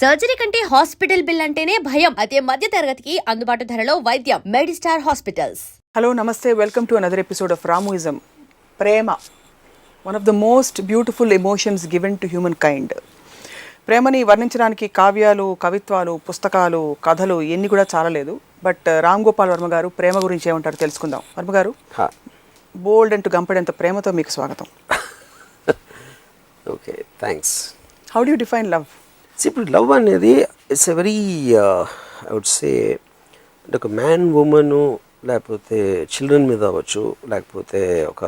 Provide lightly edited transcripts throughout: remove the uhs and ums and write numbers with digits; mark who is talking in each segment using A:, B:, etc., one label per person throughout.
A: Surgery కంటే hospital bill అంటేనే భయం. అదే మధ్య తరగతికి అందుబాటు ధరలో వైద్యం. Medistar hospitals.
B: హలో నమస్తే, welcome to another episode of Ramuism. ప్రేమ, one of the most beautiful emotions given to humankind. ప్రేమని వర్ణించడానికి కావ్యాలు, కవిత్వాలు, పుస్తకాలు, కథలు ఎన్ని కూడా చాలలేదు. బట్ రామ్ గోపాల్ వర్మ గారు ప్రేమ గురించి ఏమంటారు తెలుసుకుందాం. వర్మ గారు, బోల్డ్ అంటూ గంపడేంత ప్రేమతో మీకు స్వాగతం.
C: Okay, thanks.
B: How do you define love?
C: ఇప్పుడు లవ్ అనేది it's a very I would say అంటే ఒక మ్యాన్ ఉమెను లేకపోతే చిల్డ్రన్ మీద అవ్వచ్చు, లేకపోతే ఒక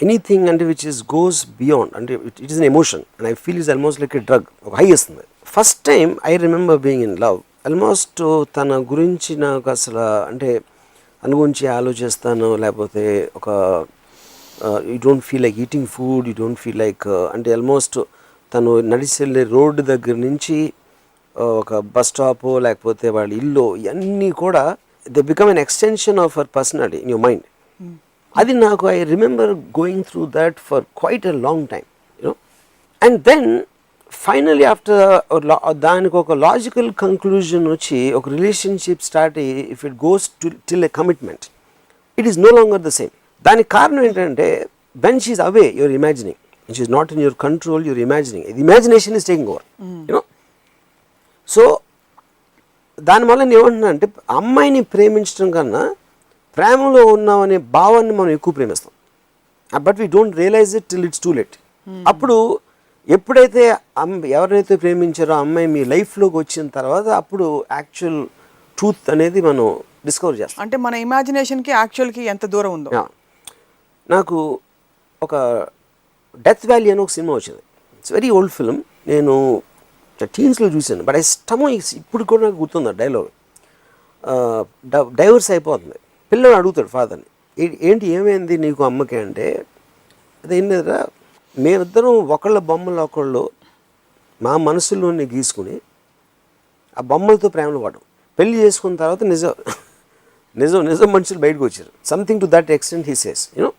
C: ఎనీథింగ్ అంటే విచ్ ఇస్ గోస్ బియాండ్ అంటే it is an emotion and I feel is almost like a drug. ఒక హై వస్తుంది. First time I remember being in love, almost తన గురించి నాకు అసలు అంటే తన గురించి ఆలోచిస్తాను, లేకపోతే ఒక you don't feel like eating food, you don't feel like అంటే ఆల్మోస్ట్ తను నడిచి వెళ్ళే రోడ్డు దగ్గర నుంచి ఒక బస్ స్టాపు లేకపోతే వాళ్ళ ఇల్లు ఇవన్నీ కూడా they become an extension of our personality in your mind. అది నాకు I remember going through that for quite a long time, you know. And then finally after దానికి ఒక లాజికల్ కంక్లూజన్ వచ్చి ఒక రిలేషన్షిప్ స్టార్ట్ అయ్యి if it goes till a commitment it is no longer the same. దానికి కారణం ఏంటంటే when she is away you're imagining, which is not in your control, you're imagining. The imagination is taking over, you know. So దానివల్ల నేను ఏమంటున్నా అంటే అమ్మాయిని ప్రేమించడం కన్నా ప్రేమలో ఉన్నామనే భావాన్ని మనం ఎక్కువ ప్రేమిస్తాం. But we don't realize it till it's too late. అప్పుడు ఎప్పుడైతే ఎవరినైతే ప్రేమించారో అమ్మాయి మీ లైఫ్లోకి వచ్చిన తర్వాత అప్పుడు యాక్చువల్ ట్రూత్ అనేది మనం డిస్కవర్ చేస్తాం.
B: అంటే మన ఇమాజినేషన్కి యాక్చువల్కి ఎంత దూరం ఉందో.
C: నాకు ఒక డెత్ వ్యాలీ అని ఒక సినిమా వచ్చింది. It's very old film. నేను టీన్స్లో చూశాను. బట్ ఇప్పుడు కూడా నాకు గుర్తుంది డైలాగ్. డైవర్స్ అయిపోతుంది, పిల్లలు అడుగుతాడు ఫాదర్ని, ఏంటి ఏమైంది నీకు అమ్మకి అంటే, అదేం లేదురా మేమిద్దరం ఒకళ్ళ బొమ్మలు ఒకళ్ళు మా మనసులోనే గీసుకుని ఆ బొమ్మలతో ప్రేమలు పడడం, పెళ్లి చేసుకున్న తర్వాత నిజం నిజం నిజం మనుషులు బయటకు వచ్చారు. Something to that extent he says, you know.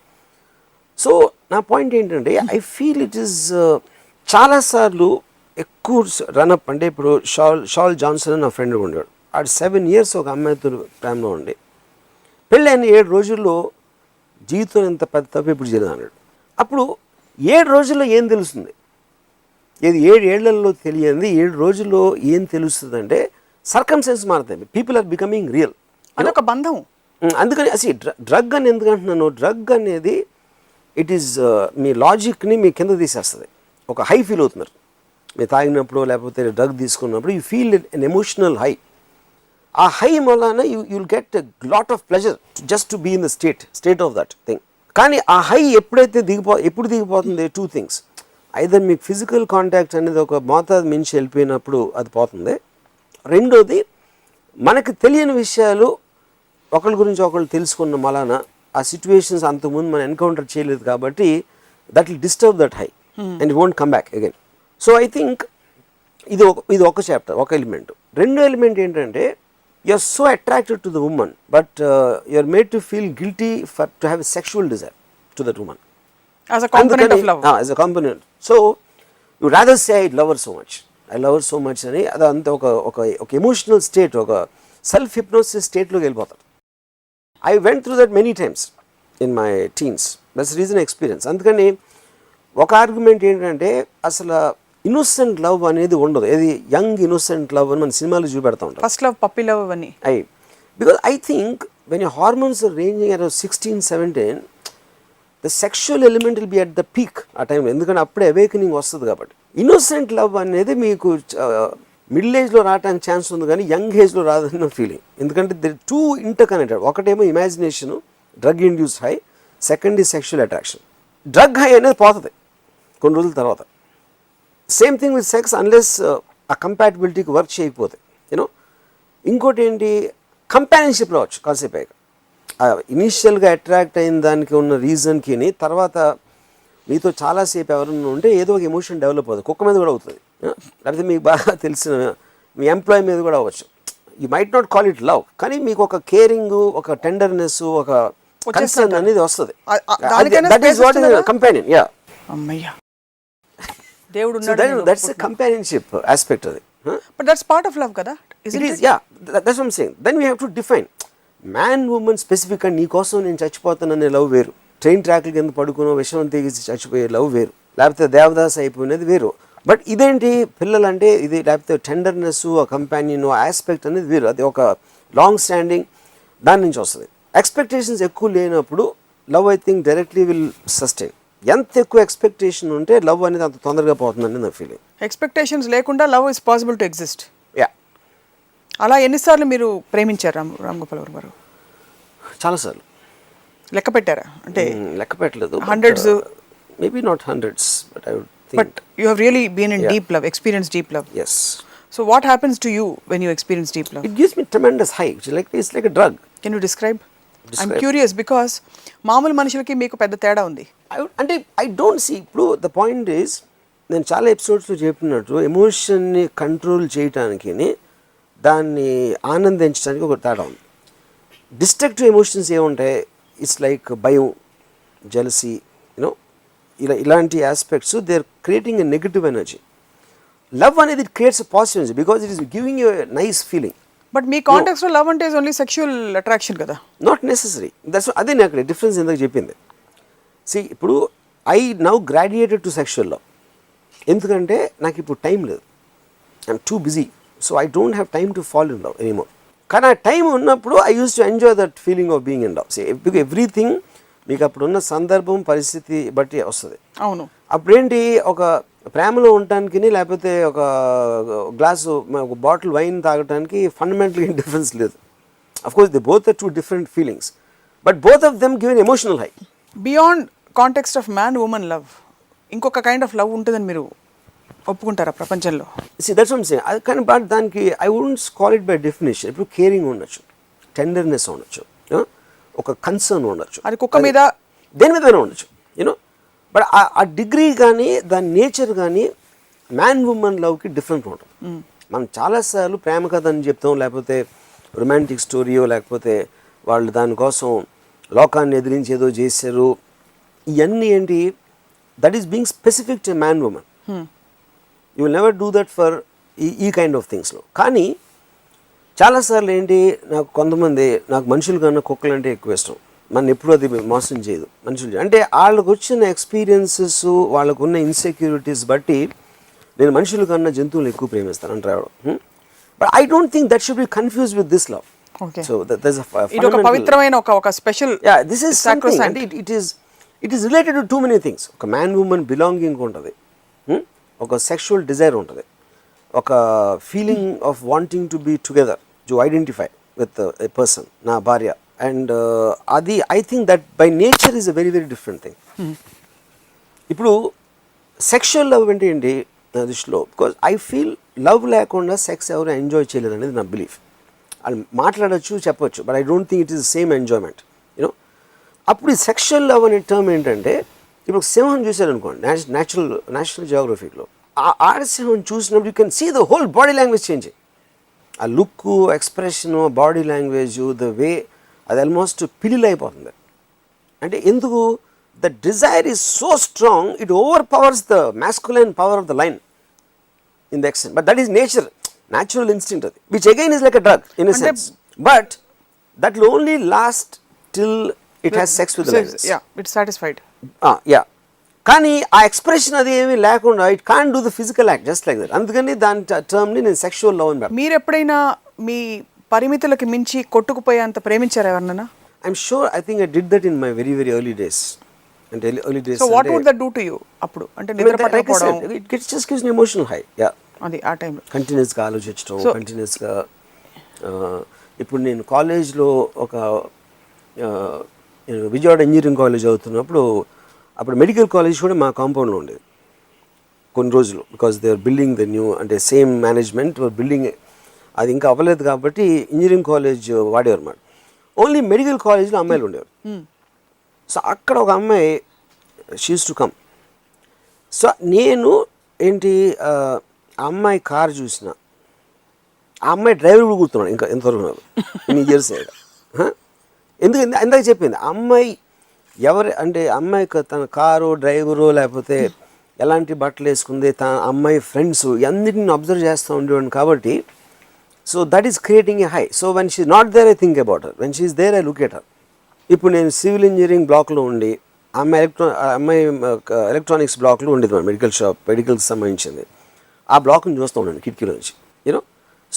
C: So నా పాయింట్ ఏంటంటే ఐ ఫీల్ ఇట్ ఈస్ చాలాసార్లు ఎక్కువ రన్అప్ అంటే ఇప్పుడు షాల్ జాన్సన్ అని నా ఫ్రెండ్ ఉండేవాడు. ఆడు 7 years ఒక అమ్మాయితో ప్రేమలో ఉండి పెళ్ళైన 7 రోజుల్లో జీవితం ఎంత పెద్ద తప్పు ఇప్పుడు జరిగింది అన్నాడు. అప్పుడు 7 రోజుల్లో ఏం తెలుస్తుంది? ఏది 7 ఏళ్లలో తెలియంది 7 రోజుల్లో ఏం తెలుస్తుంది అంటే సర్కమ్స్టెన్స్ మారుతాయి. People are becoming real.
B: అదొక బంధం.
C: అందుకని అసలు డ్రగ్ అని ఎందుకంటున్నాను, డ్రగ్ అనేది ఇట్ ఈస్ మీ లాజిక్ని మీ కింద తీసేస్తుంది. ఒక హై ఫీల్ అవుతున్నారు మీరు తాగినప్పుడు లేకపోతే డ్రగ్ తీసుకున్నప్పుడు, you feel an emotional high. ఆ హై వలన you'll get lot of pleasure just to be in the state of that thing. కానీ ఆ హై ఎప్పుడైతే ఎప్పుడు దిగిపోతుంది, 2 things. ఐదర్ మీకు ఫిజికల్ కాంటాక్ట్ అనేది ఒక మోతాదు మించి వెళ్ళిపోయినప్పుడు అది పోతుంది. రెండోది మనకు తెలియని విషయాలు ఒకరి గురించి ఒకళ్ళు తెలుసుకున్న మలాన ఆ సిచ్యువేషన్స్ అంతకుముందు మనం ఎన్కౌంటర్ చేయలేదు కాబట్టి that will disturb that high and it won't come back again. So I think ఇది ఒక చాప్టర్, ఒక ఎలిమెంట్. రెండో ఎలిమెంట్ ఏంటంటే you are so attracted to the women but you are made to feel guilty for to have a sexual desire to that women
B: as a component of love.
C: As a component. So you rather say I love her so much, I love her so much అని అదంతా ఒక emotional state, ఒక self hypnosis స్టేట్లోకి వెళ్ళిపోతారు. I went through that many times in my teens. That's the reason I experienced. అందుకని ఒక argument ఏంటంటే అసలు innocent love అనేది ఉండదు. ఏది యంగ్ ఇన్నోసెంట్ లవ్ అని మన సినిమాలు చూపెడతా ఉంటాం.
B: ఫస్ట్ లవ్, పప్పీ లవ్ అవన్నీ.
C: Because I think when your hormones are ranging around 16-17 the sexual element will be at the peak ఆ టైంలో. ఎందుకంటే అప్పుడే అవేకనింగ్ వస్తుంది కాబట్టి. ఇన్నోసెంట్ లవ్ అనేది మీకు మిడిల్ ఏజ్లో రావడానికి ఛాన్స్ ఉంది కానీ యంగ్ ఏజ్లో రాదన్న ఫీలింగ్. ఎందుకంటే దే టూ ఇంటర్ కనెక్టెడ్. ఒకటేమో imagination, drug induced high. Second ఈ సెక్షువల్ అట్రాక్షన్. డ్రగ్ హై అనేది పోతుంది కొన్ని రోజుల తర్వాత. Same thing with sex unless ఆ కంపాటిబిలిటీకి వర్క్ చేయకపోతే, యూనో. ఇంకోటి ఏంటి, కంపానియన్షిప్ రావచ్చు కాసేపు అయ్యాక. ఇనీషియల్గా అట్రాక్ట్ అయిన దానికి ఉన్న రీజన్కి తర్వాత మీతో చాలాసేపు ఎవరైనా ఉంటే ఏదో ఒక ఎమోషన్ డెవలప్ అవుతుంది. కుక్క మీద కూడా అవుతుంది, లేకపోతే మీకు బాగా తెలిసిన మీ ఎంప్లాయీ మీద కూడా అవ్వచ్చు. You might not call it love, కానీ మీకు ఒక కేరింగ్, ఒక టెండర్నెస్, ఒక కన్సర్న్ అనేది వస్తుంది. That is what is companion. Yeah,
B: అమ్మయ్య.
C: దేవుడు దట్స్ కంపానియన్షిప్ ఆస్పెక్ట్. అది
B: But that's part of love kada, isn't it?
C: Yeah, that's what I'm saying. Then we have to define man woman specific and నీ కోసం నేను చచ్చిపోతాననే love వేరు, train ట్రాక్ల కింద పడుకునో విషయం తెగిసి చచ్చిపోయే లవ్ వేరు, లేకపోతే దేవదాస్ అయిపోయినది వేరు. బట్ ఇదేంటి పిల్లలంటే ఇది, లేకపోతే టెండర్నెస్, ఆ కంపానియన్ ఆస్పెక్ట్ అనేది వేరు. అది ఒక లాంగ్ స్టాండింగ్ దాని నుంచి వస్తుంది. ఎక్స్పెక్టేషన్స్ ఎక్కువ లేనప్పుడు love I think directly will sustain. ఎంత ఎక్కువ ఎక్స్పెక్టేషన్ ఉంటే లవ్ అనేది అంత తొందరగా పోతుందని నా ఫీలింగ్.
B: ఎక్స్పెక్టేషన్స్ లేకుండా love is possible to exist.
C: Yeah.
B: అలా ఎన్నిసార్లు మీరు ప్రేమించారు రామ్ గోపాల్ వర్మ గారు?
C: చాలాసార్లు.
B: లెక్క పెట్టారా? అంటే
C: లెక్క పెట్టలేదు.
B: Hundreds?
C: Maybe not hundreds, but I would think.
B: But you have really been in deep love, experience deep love.
C: Yes.
B: So what happens to you when you experience deep love?
C: It gives me tremendous high. It's like a drug.
B: Can you describe? I'm curious because మామూలు మనుషులకి మీకు పెద్ద తేడా ఉంది.
C: అంటే I don't see. ఇప్పుడు the point is, నేను చాలా ఎపిసోడ్స్లో చెప్పినట్టు ఎమోషన్ని కంట్రోల్ చేయటానికి దాన్ని ఆనందించడానికి ఒక తేడా ఉంది. డిస్ట్రక్టివ్ ఎమోషన్స్ ఏముంటాయి? ఇట్స్ లైక్ భయం, జెలసీ, యూనో, ఇలాంటి aspects they are creating a negative energy. Love అనేది it creates a positive energy because it is giving you a nice feeling.
B: But మీ కాంటెక్స్లో లవ్ అంటే ఇస్ ఓన్లీ సెక్షువల్ అట్రాక్షన్ కదా?
C: Not necessary. That's అదే నేను అక్కడ difference ఎందుకు చెప్పింది. సి, ఇప్పుడు I now graduated to sexual love. ఎందుకంటే నాకు ఇప్పుడు టైం లేదు, I'm too busy, so I don't have time to fall in love anymore. కానీ ఆ టైం ఉన్నప్పుడు I use to enjoy that feeling of being in love. Because everything మీకు అప్పుడున్న సందర్భం, పరిస్థితి బట్టి వస్తుంది.
B: అవును.
C: అప్పుడేంటి, ఒక ప్రేమలో ఉండటానికి లేకపోతే ఒక గ్లాసు, ఒక బాటిల్ వైన్ తాగడానికి ఫండమెంటల్ ఏం డిఫరెన్స్ లేదు. Of course they both are two different feelings, but both of them give an emotional high.
B: Beyond context of man women love ఇంకొక కైండ్ ఆఫ్ లవ్ ఉంటుందని మీరు ఒప్పుకుంటారా ప్రపంచంలో?
C: That's what I'm saying. అది కానీ బట్ దానికి I wouldn't call it by definition. ఇప్పుడు caring ఉండొచ్చు, టెండర్నెస్ ఉండొచ్చు, ఒక కన్సర్న్ ఉండొచ్చు,
B: అది కుక్క మీద
C: దేని మీద ఉండొచ్చు, యూనో. బట్ ఆ డిగ్రీ కానీ దాని నేచర్ కానీ మ్యాన్ ఉమెన్ లవ్కి డిఫరెంట్ ఉంటుంది. మనం చాలాసార్లు ప్రేమ కథ అని చెప్తాం, లేకపోతే రొమాంటిక్ స్టోరీయో, లేకపోతే వాళ్ళు దానికోసం లోకాన్ని ఎదిరించి ఏదో చేశారు. ఇవన్నీ ఏంటి, that is being specific to man women. You will never do that for ఈ కైండ్ ఆఫ్ థింగ్స్లో. కానీ చాలాసార్లు ఏంటి, నాకు కొంతమంది, నాకు మనుషుల కన్నా కుక్కలు అంటే ఎక్కువ ఇష్టం. మన ఎప్పుడు అది మోసం చేయదు మనుషులు. అంటే వాళ్ళకు వచ్చిన ఎక్స్పీరియన్సెస్, వాళ్ళకు ఉన్న ఇన్సెక్యూరిటీస్ బట్టి నేను మనుషుల కన్నా జంతువులు ఎక్కువ ప్రేమిస్తాను అంటే రావడం. But I don't think that should be confuse with this love. So that's
B: ఇది ఒక పవిత్రమైన ఒక special,
C: yeah, this is something. అంటే it is related to too many things. ఒక మ్యాన్ ఉమెన్ బిలాంగింగ్ ఉంటుంది, ఒక సెక్షువల్ డిజైర్ ఉంటుంది, ఒక feeling of wanting to be together, to identify with a person, నా భార్య. అండ్ అది I think that by nature is a very very different thing. ఇప్పుడు sexual love అంటే ఏంటి నా దృష్టిలో, బికాజ్ ఐ ఫీల్ లవ్ లేకుండా సెక్స్ ఎవరు ఎంజాయ్ చేయలేదు అనేది నా బిలీఫ్. వాళ్ళు మాట్లాడచ్చు, చెప్పొచ్చు, but I don't think it is the same enjoyment, you know. అప్పుడు ఈ సెక్షువల్ లవ్ అనే టర్మ్ ఏంటంటే, ఇప్పుడు సింహం చూశారనుకోండి, నేషనల్ జియోగ్రఫీలో ఆ ఆడసింహం చూసినప్పుడు you can see the whole body language changing. ఆ look, expression, body language, the way, అది ఆల్మోస్ట్ పిలిల్ అయిపోతుంది. అంటే ఎందుకు, the desire is so strong, it overpowers the masculine power of the lion in the extent. But that is nature, natural instinct అది, which again is like a drug in a sense, but that will only last till it has sex with the lioness.
B: Yeah, it's satisfied.
C: Yeah. కానీ ఆ expression అది ఏమీ లేకుండా it can do the physical act just like that. అందుకని దాని టర్మ్ని నేను sexual love అని.
B: మీరు ఎప్పుడైనా మీ పరిమితులకి మించి కొట్టుకుపోయేంత ప్రేమించారా ఎవరినైనా?
C: I'm sure, I think I did that in my very very early days. అంటే early days.
B: So what would that do to you అప్పుడు? అంటే నిద్ర పట్టకపోవడం,
C: it just gives me emotional high. Yeah,
B: అది ఆ టైంలో
C: కంటిన్యూస్గా ఆలోచించడం, కంటిన్యూస్గా. ఇప్పుడు నేను కాలేజ్లో ఒక విజయవాడ ఇంజనీరింగ్ కాలేజ్ అవుతున్నప్పుడు, అప్పుడు మెడికల్ కాలేజ్ కూడా మా కాంపౌండ్లో ఉండేది కొన్ని రోజులు, because they are building the new, అంటే సేమ్ మేనేజ్మెంట్ బిల్డింగ్, అది ఇంకా అవ్వలేదు కాబట్టి ఇంజనీరింగ్ కాలేజ్ వాడేవారు అన్నమాట. ఓన్లీ మెడికల్ కాలేజ్లో అమ్మాయిలు ఉండేవారు. సో అక్కడ ఒక అమ్మాయి she used to come. So నేను ఏంటి, ఆ అమ్మాయి కారు చూసిన, ఆ అమ్మాయి డ్రైవర్ కూడా కూర్చున్నాడు ఇంకా ఎంతవరకు నాకు ఇన్ని ఇయర్స్. ఎందుకు ఇందాక చెప్పింది, అమ్మాయి ఎవరు అంటే, అమ్మాయి తన కారు డ్రైవరు లేకపోతే ఎలాంటి బట్టలు వేసుకుంది, తన అమ్మాయి ఫ్రెండ్స్ అన్నిటిని అబ్జర్వ్ చేస్తూ ఉండేవాడిని కాబట్టి so that is creating a high. So when she not there I think about her, when she is there I look at her. ఇప్పుడు నేను సివిల్ ఇంజనీరింగ్ బ్లాక్లో ఉండి అమ్మాయి ఎలక్ట్రానిక్స్ బ్లాక్లో ఉండేది, మన మెడికల్ షాప్, మెడికల్కి సంబంధించింది. ఆ బ్లాక్ని చూస్తూ ఉన్నాను కిటికీలో నుంచి, you know.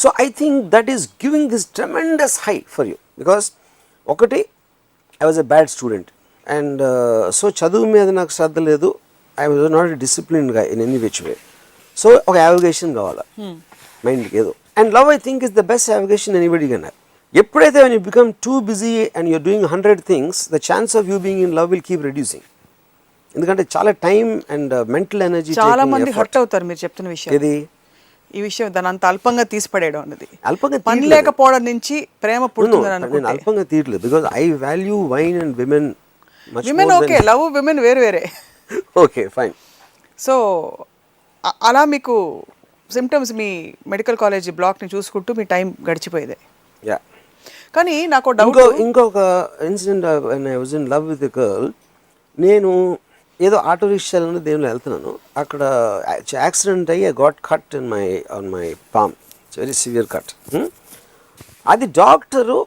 C: So I think that is giving this tremendous high for you, because ఒకటి I was a bad student and so చదువు మీద నాకు శ్రద్ధ లేదు. I was not a discipline గా in any which way. So ఒక యావిగేషన్ కావాలా మైండ్కి ఏదో. And love I think is the best avocation anybody can have. ఎప్పుడైతే when you become too busy and you're doing 100 things, the chance of you being in love will keep reducing. ఎందుకంటే చాలా time and mental energy
B: చాలా మంది hurt అవుతారు మీరు చెప్తున్న విషయం.
C: ఇది
B: ఈ విషయం దాని అంత అల్పంగా తీసిపడేయడం అన్నది,
C: అల్పంగా
B: పని లేకపోవడం నుంచి ప్రేమ పుడుతుందని అనుకుంటే.
C: నేను అల్పంగా తీయట్లేదు, because I value wine and women much
B: women okay, love women వేరు వేరే.
C: Okay fine.
B: సో అలా మీకు సిమ్టమ్స్ మీ మెడికల్ కాలేజ్ బ్లాక్ని చూసుకుంటూ మీ టైం గడిచిపోయేదే.
C: యా.
B: కానీ నాకు డౌట్,
C: ఇంకొక incident, I was in love with a girl. నేను ఏదో ఆటో రిక్షాలో దేవుళ్ళు వెళ్తున్నాను, అక్కడ యాక్సిడెంట్ అయ్యి I got cut in on my palm, it's very severe cut. అది డాక్టరు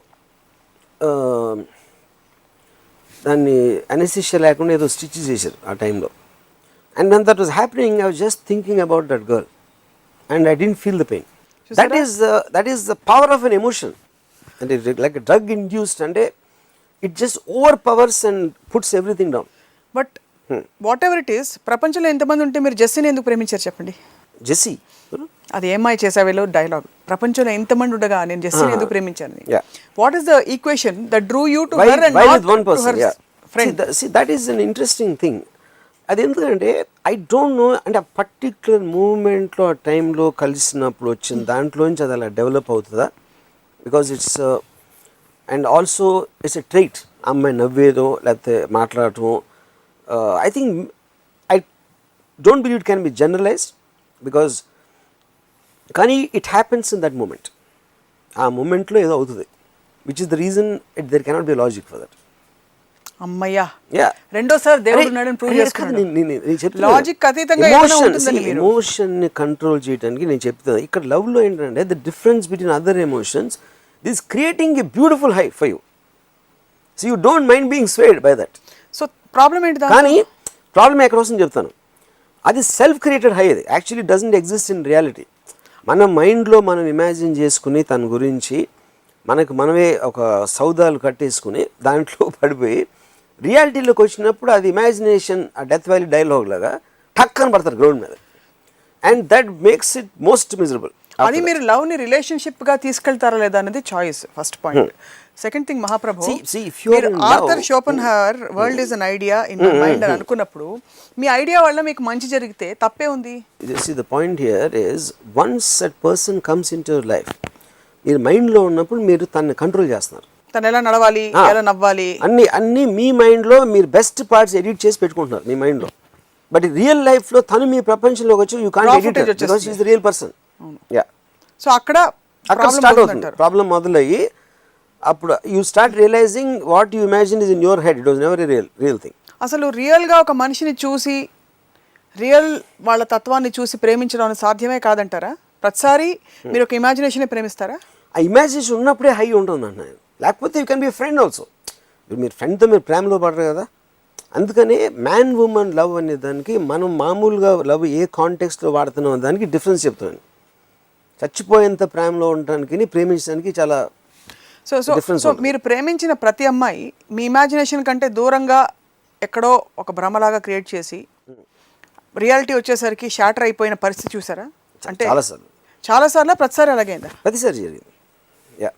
C: దాన్ని అనెస్థీషియా లేకుండా ఏదో స్టిచ్ చేశారు ఆ టైంలో. And when that was happening I was just thinking about that girl and I didn't feel the pain. That is the power of an emotion. అంటే like drug induced, అంటే it just over powers and puts everything down.
B: But what ever it is, ప్రపంచంలో ఎంతమంది ఉంటే మీరు జెస్సీని ఎందుకు ప్రేమించారు చెప్పండి?
C: Jessie
B: అది ఏమై చేసావేలో డైలాగ్, ప్రపంచంలో ఎంతమంది ఉండగా నేను జెస్సీని ఎందుకు ప్రేమించాను. What is the equation that Drew you to her and not to her friend?
C: See, that is an interesting thing. అది ఎందుకంటే ఐ డోంట్ నో, అంటే ఆ పర్టిక్యులర్ మూమెంట్లో ఆ టైంలో కలిసినప్పుడు వచ్చిన దాంట్లోంచి అది అలా డెవలప్ అవుతుందా? Because it's and also it's a trait. అమ్మాయి నవ్వేదో లేకపోతే మాట్లాడటం, I think I don't believe it can be generalised, because కానీ it happens in that moment. ఆ మూమెంట్లో ఏదో అవుతుంది, which is the reason there cannot be logic for that.
B: అమ్మయ్యా, రెండోసారి దేవుడు ఉన్నాడని ప్రూవ్ చేసుకున్నాడు. లాజిక్ అతీతంగా
C: ఎమోషన్ని కంట్రోల్ చేయడానికి నేను చెప్తాను. ఇక్కడ లవ్లో ఏంటంటే the difference between other emotions, this creating a beautiful high for you. So you don't mind being swayed by that.
B: So problem ఏంటి?
C: కానీ ప్రాబ్లం ఎక్కడ వస్తుంది చెప్తాను. అది సెల్ఫ్ క్రియేటెడ్ హై, అది actually doesn't exist in reality. మన మైండ్లో మనం ఇమాజిన్ చేసుకుని తన గురించి మనమే ఒక సౌదాలు కట్టేసుకుని దాంట్లో పడిపోయి రియాలిటీలోకి వచ్చినప్పుడు అది ఇమాజినేషన్, ఆ డెత్ వ్యాలీ డైలాగ్ లాగా టక్కని పడతారు గ్రౌండ్ మీద. And that makes it most miserable.
B: అది మీరు లవ్ని రిలేషన్షిప్గా తీసుకెళ్తారా లేదా అనేది choice, first point. Second thing, మహాప్రభు Arthur Schopenhauer world is an idea in my mind అని అనుకున్నప్పుడు మీ ఐడియా వల్ల మీకు మంచి జరిగితే తప్పే ఉంది?
C: See, the point here is once that person comes into your life, మీరు మైండ్లో ఉన్నప్పుడు మీరు తనని కంట్రోల్ చేస్తున్నారు.
B: తను ఎలా నడవాలి, ఎలా నవ్వాలి,
C: అన్ని మీ మైండ్లో మీరు బెస్ట్ పార్ట్స్ ఎడిట్ చేసి పెట్టుకుంటున్నారు మీ మైండ్లో. బట్ రియల్ లైఫ్లో తను మీ ప్రపంచంలోకి వచ్చి you can't edit it because she is the real person. Yeah.
B: So అక్కడ
C: స్టార్ట్ అవుతుంది ప్రాబ్లం మొదలయ్యి. అప్పుడు you start realizing what you imagine is in your head, it was never a real thing.
B: అసలు రియల్గా ఒక మనిషిని చూసి రియల్ వాళ్ళ తత్వాన్ని చూసి ప్రేమించడం సాధ్యమే కాదంటారా? ప్రతిసారి మీరు ఒక ఇమాజినేషన్ ప్రేమిస్తారా?
C: ఆ ఇమాజినేషన్ ఉన్నప్పుడే హై ఉంటుంది అన్న, లేకపోతే you can be friend also. మీరు ఫ్రెండ్తో మీరు ప్రేమలో పడరు కదా. అందుకనే మ్యాన్ ఉమెన్ లవ్ అనే దానికి మనం మామూలుగా లవ్ ఏ కాంటెక్స్ట్లో వాడుతున్నాం దానికి డిఫరెన్స్ చెప్తున్నాను. చచ్చిపోయేంత ప్రేమలో ఉండడానికి ప్రేమించడానికి చాలా డిఫరెన్స్.
B: సో మీరు ప్రేమించిన ప్రతి అమ్మాయి మీ ఇమాజినేషన్ కంటే దూరంగా ఎక్కడో ఒక భ్రమలాగా క్రియేట్ చేసి రియాలిటీ వచ్చేసరికి షాటర్ అయిపోయిన పరిస్థితి చూసారా? అంటే చాలాసార్లు ప్రతిసారి అలాగైందా?
C: ప్రతిసారి జరిగింది. యా.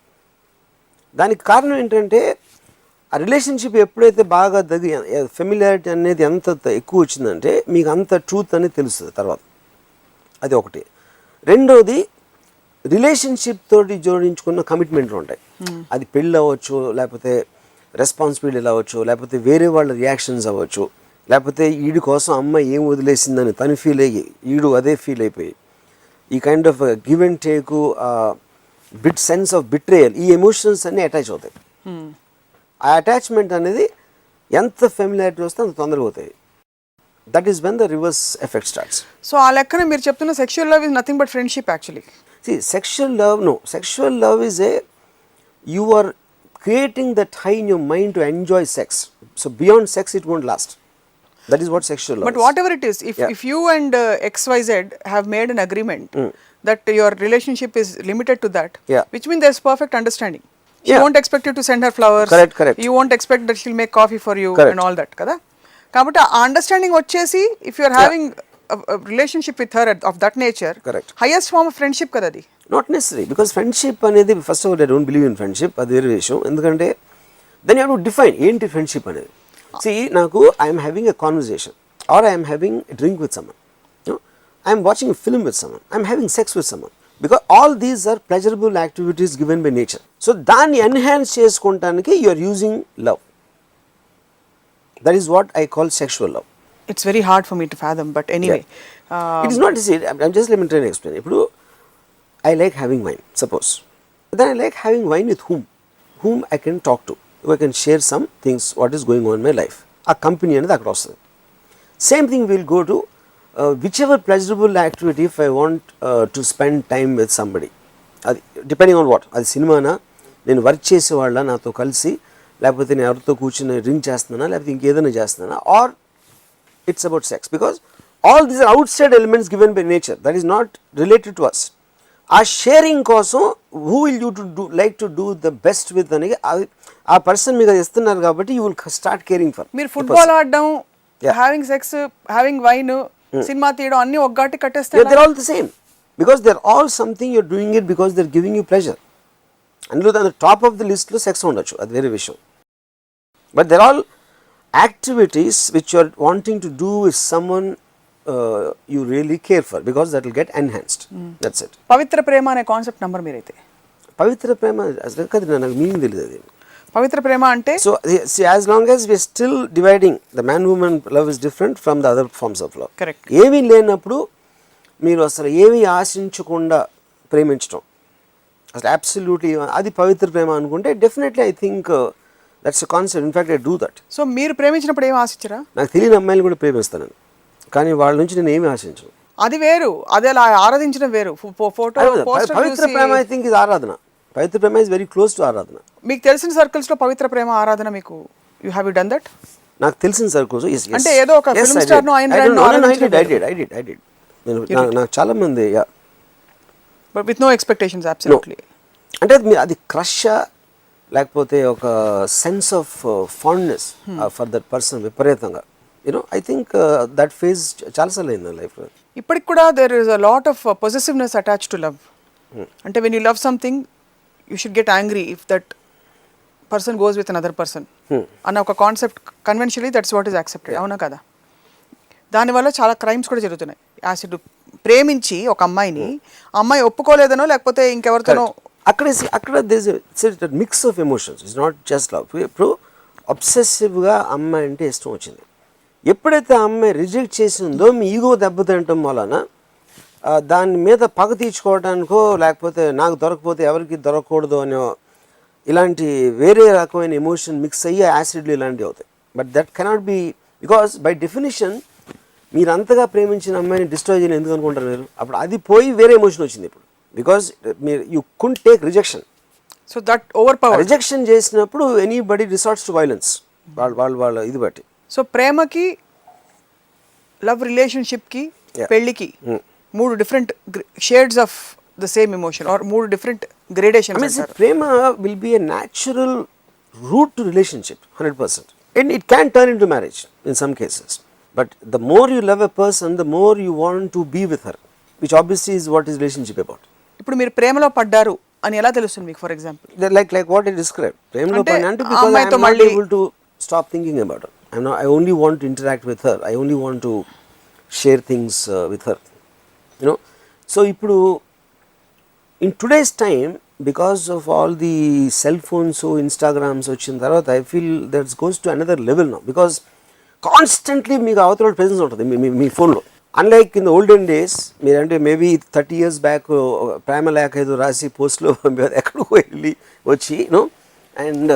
C: దానికి కారణం ఏంటంటే ఆ రిలేషన్షిప్ ఎప్పుడైతే బాగా ఫెమిలియారిటీ అనేది ఎంత ఎక్కువ వచ్చిందంటే మీకు అంత ట్రూత్ అనేది తెలుస్తుంది తర్వాత. అది ఒకటి. రెండోది, రిలేషన్షిప్ తోటి జోడించుకున్న కమిట్మెంట్లు ఉంటాయి. అది పెళ్ళి అవ్వచ్చు, లేకపోతే రెస్పాన్సిబిలిటీ అవ్వచ్చు, లేకపోతే వేరే వాళ్ళ రియాక్షన్స్ అవ్వచ్చు, లేకపోతే వీడి కోసం అమ్మ ఏం వదిలేసిందని తను ఫీల్ అయ్యి వీడు అదే ఫీల్ అయిపోయి ఈ kind of give and take, sense of betrayal, ఈ ఎమోషన్స్ అన్నీ అటాచ్ అవుతాయి. ఆ అటాచ్మెంట్ అనేది ఎంత ఫెమిలియారిటీ వస్తే అంత తొందరగా అవుతాయి. that is when the reverse effect starts.
B: So ఆ లెక్కన మీరు చెప్తున్న sexual love is nothing but friendship actually.
C: See, sexual love is you are creating that high in your mind to enjoy sex. So beyond sex it won't last. That is what sexual love
B: But
C: is.
B: whatever it is, if you and XYZ have made an agreement that your relationship is limited to that,
C: Yeah.
B: which means there's perfect understanding. She
C: Yeah.
B: won't expect you to send her flowers.
C: Correct.
B: You won't expect that she'll make coffee for you
C: Correct.
B: and all that, kada? కాబట్టి ఆ understanding వచ్చేసి if you are having a relationship with her of that nature,
C: Correct.
B: highest form of friendship కదా అది.
C: Not necessary, because friendship అనేది first of all I don't believe in friendship. అది వేరే విషయం. ఎందుకంటే then you have to define ఏంటి friendship అనేది. See, నాకు I am having a conversation or I am having a drink with someone. You know, I am watching a film with someone. I am having sex with someone. Because all these are pleasurable activities given by nature. So దాన్ని enhance చేసుకుంటానికి you are using love. That is what I call sexual love.
B: It's very hard for me to fathom, but anyway.
C: It is not easy. I'm just let me try and explain. ఇప్పుడు I like having wine, suppose. Then I like having wine with whom I can talk to. Who I can share some things, what is going on in my life. A company అనేది అక్కడ వస్తుంది. Same thing will go to whichever pleasurable activity if I want to spend time with somebody. అది depending on what. అది సినిమానా, నేను work చేసేవాళ్ళ నాతో కలిసి, లేకపోతే నేను ఎవరితో కూర్చుని డ్రింక్ చేస్తున్నానా, లేకపోతే ఇంకేదైనా చేస్తున్నానా, or it's about sex, because all these are outside elements given by nature that is not related to us. ఆ షేరింగ్ కోసం who will you to do like to do the best with అనేది ఆ person మీకు అది ఇస్తున్నారు కాబట్టి you will start caring for.
B: మీరు football ఆడడం, having sex, having wine, cinema తీయడం అన్ని ఒక్కటి కట్టేస్తారు.
C: They're all the same, because they're all something you're doing it because they're giving you pleasure. అందులో the top of the list లో sex ఉండొచ్చు, అది వేరే విషయం. But they're all activities which you are wanting to do with someone you really care for, because that will get enhanced. That's it.
B: పవిత్ర ప్రేమ అనే concept number మీరైతే.
C: పవిత్ర ప్రేమ అసలు కదా, నాకు మీనింగ్ తెలియదు అది.
B: పవిత్ర ప్రేమ అంటే
C: so as long as we are still dividing, the man woman love is different from the other forms of love.
B: Correct.
C: ఏమీ లేనప్పుడు మీరు అసలు ఏమీ ఆశించకుండా ప్రేమించడం, అసలు అబ్సల్యూట్లీ అది పవిత్ర ప్రేమ అనుకుంటే definitely I think that's a concept. In fact I do that.
B: So మీరు ప్రేమించినప్పుడు ఏమి ఆశించరా?
C: నాకు తెలియని అమ్మాయిలు కూడా ప్రేమిస్తాను, కానీ వాళ్ళ నుంచి నేను ఏమీ ఆశించను.
B: అది వేరు, అది అలా ఆరాధించడం వేరు. ఫోటో
C: పవిత్ర ప్రేమ ఐ థింక్ ఇది ఆరాధన. పవిత్ర ప్రేమ ఇస్ వెరీ క్లోజ్ టు ఆరాధన. మీకు
B: తెలిసిన సర్కిల్స్ లో పవిత్ర ప్రేమ ఆరాధన మీకు you have you done that?
C: నాకు తెలిసిన సర్కిల్స్
B: అంటే ఏదో ఒక ఫిల్మ్ స్టార్ నో ఆయన
C: I did. నాకు చాలా మంది
B: but with no expectations absolutely.
C: అంటే అది క్రష్ లేకపోతే ఒక sense of fondness for that person విపరీతంగా, you know I think that phase చాలాసార్లు అయింది నా లైఫ్లో.
B: ఇప్పటికి కూడా there is a lot of possessiveness attach to love. అంటే when you love something you should get angry if that person goes with another person అన్న ఒక concept conventionally that's what is accepted. అవునా కదా? దానివల్ల చాలా క్రైమ్స్ కూడా జరుగుతున్నాయి. Acid ప్రేమించి ఒక అమ్మాయిని అమ్మాయి ఒప్పుకోలేదనో లేకపోతే ఇంకెవరితోనో
C: అక్కడ mix of emotions, it's not just love. ఇప్పుడు అబ్సెసివ్గా అమ్మాయి అంటే ఇష్టం వచ్చింది, ఎప్పుడైతే ఆ అమ్మాయి రిజెక్ట్ చేసిందో మీ ఈగో దెబ్బతింటం వలన దాని మీద పగ తీర్చుకోవడానికో లేకపోతే నాకు దొరకపోతే ఎవరికి దొరకకూడదు అనే ఇలాంటి వేరే రకమైన ఎమోషన్ మిక్స్ అయ్యి యాసిడ్లు ఇలాంటివి అవుతాయి. But that cannot be, because by definition మీరు అంతగా ప్రేమించిన అమ్మాయిని డిస్ట్రాయ్ చేయని ఎందుకు అనుకుంటారు మీరు? అప్పుడు అది పోయి వేరే ఎమోషన్ వచ్చింది ఇప్పుడు, బికాస్ మీరు you could take rejection.
B: So that over power
C: rejection చేసినప్పుడు ఎనీబడి రిసార్ట్స్ టు వైలెన్స్ వాళ్ళ ఇది బట్టి.
B: సో ప్రేమకి, లవ్ రిలేషన్షిప్కి, పెళ్ళికి మూడు different shades of the same emotion or మూడు డిఫరెంట్ గ్రేడేషన్స్.
C: ప్రేమ will be a natural route to relationship 100%, and it can turn into marriage in some cases. But the more you love a person, the more you want to be with her, which obviously is what is relationship about.
B: ఇప్పుడు మీరు ప్రేమలో పడ్డారు అని ఎలా తెలుస్తుంది మీకు? For example
C: like what I described, ప్రేమలో పడినంటే because I am not able to stop thinking about her. I only want to interact with her, I only want to share things with her, you know. So ఇప్పుడు in today's time, because of all the cell phones, so Instagrams వచ్చిన తర్వాత I feel that goes to another level now, because constantly మీకు అవతల presence ఉంటుంది మీ ఫోన్లో. Unlike in the olden days మీరంటే maybe 30 years back ప్రేమ లేఖ ఏదో రాసి పోస్ట్లో ఎక్కడికో వెళ్ళి వచ్చి no, and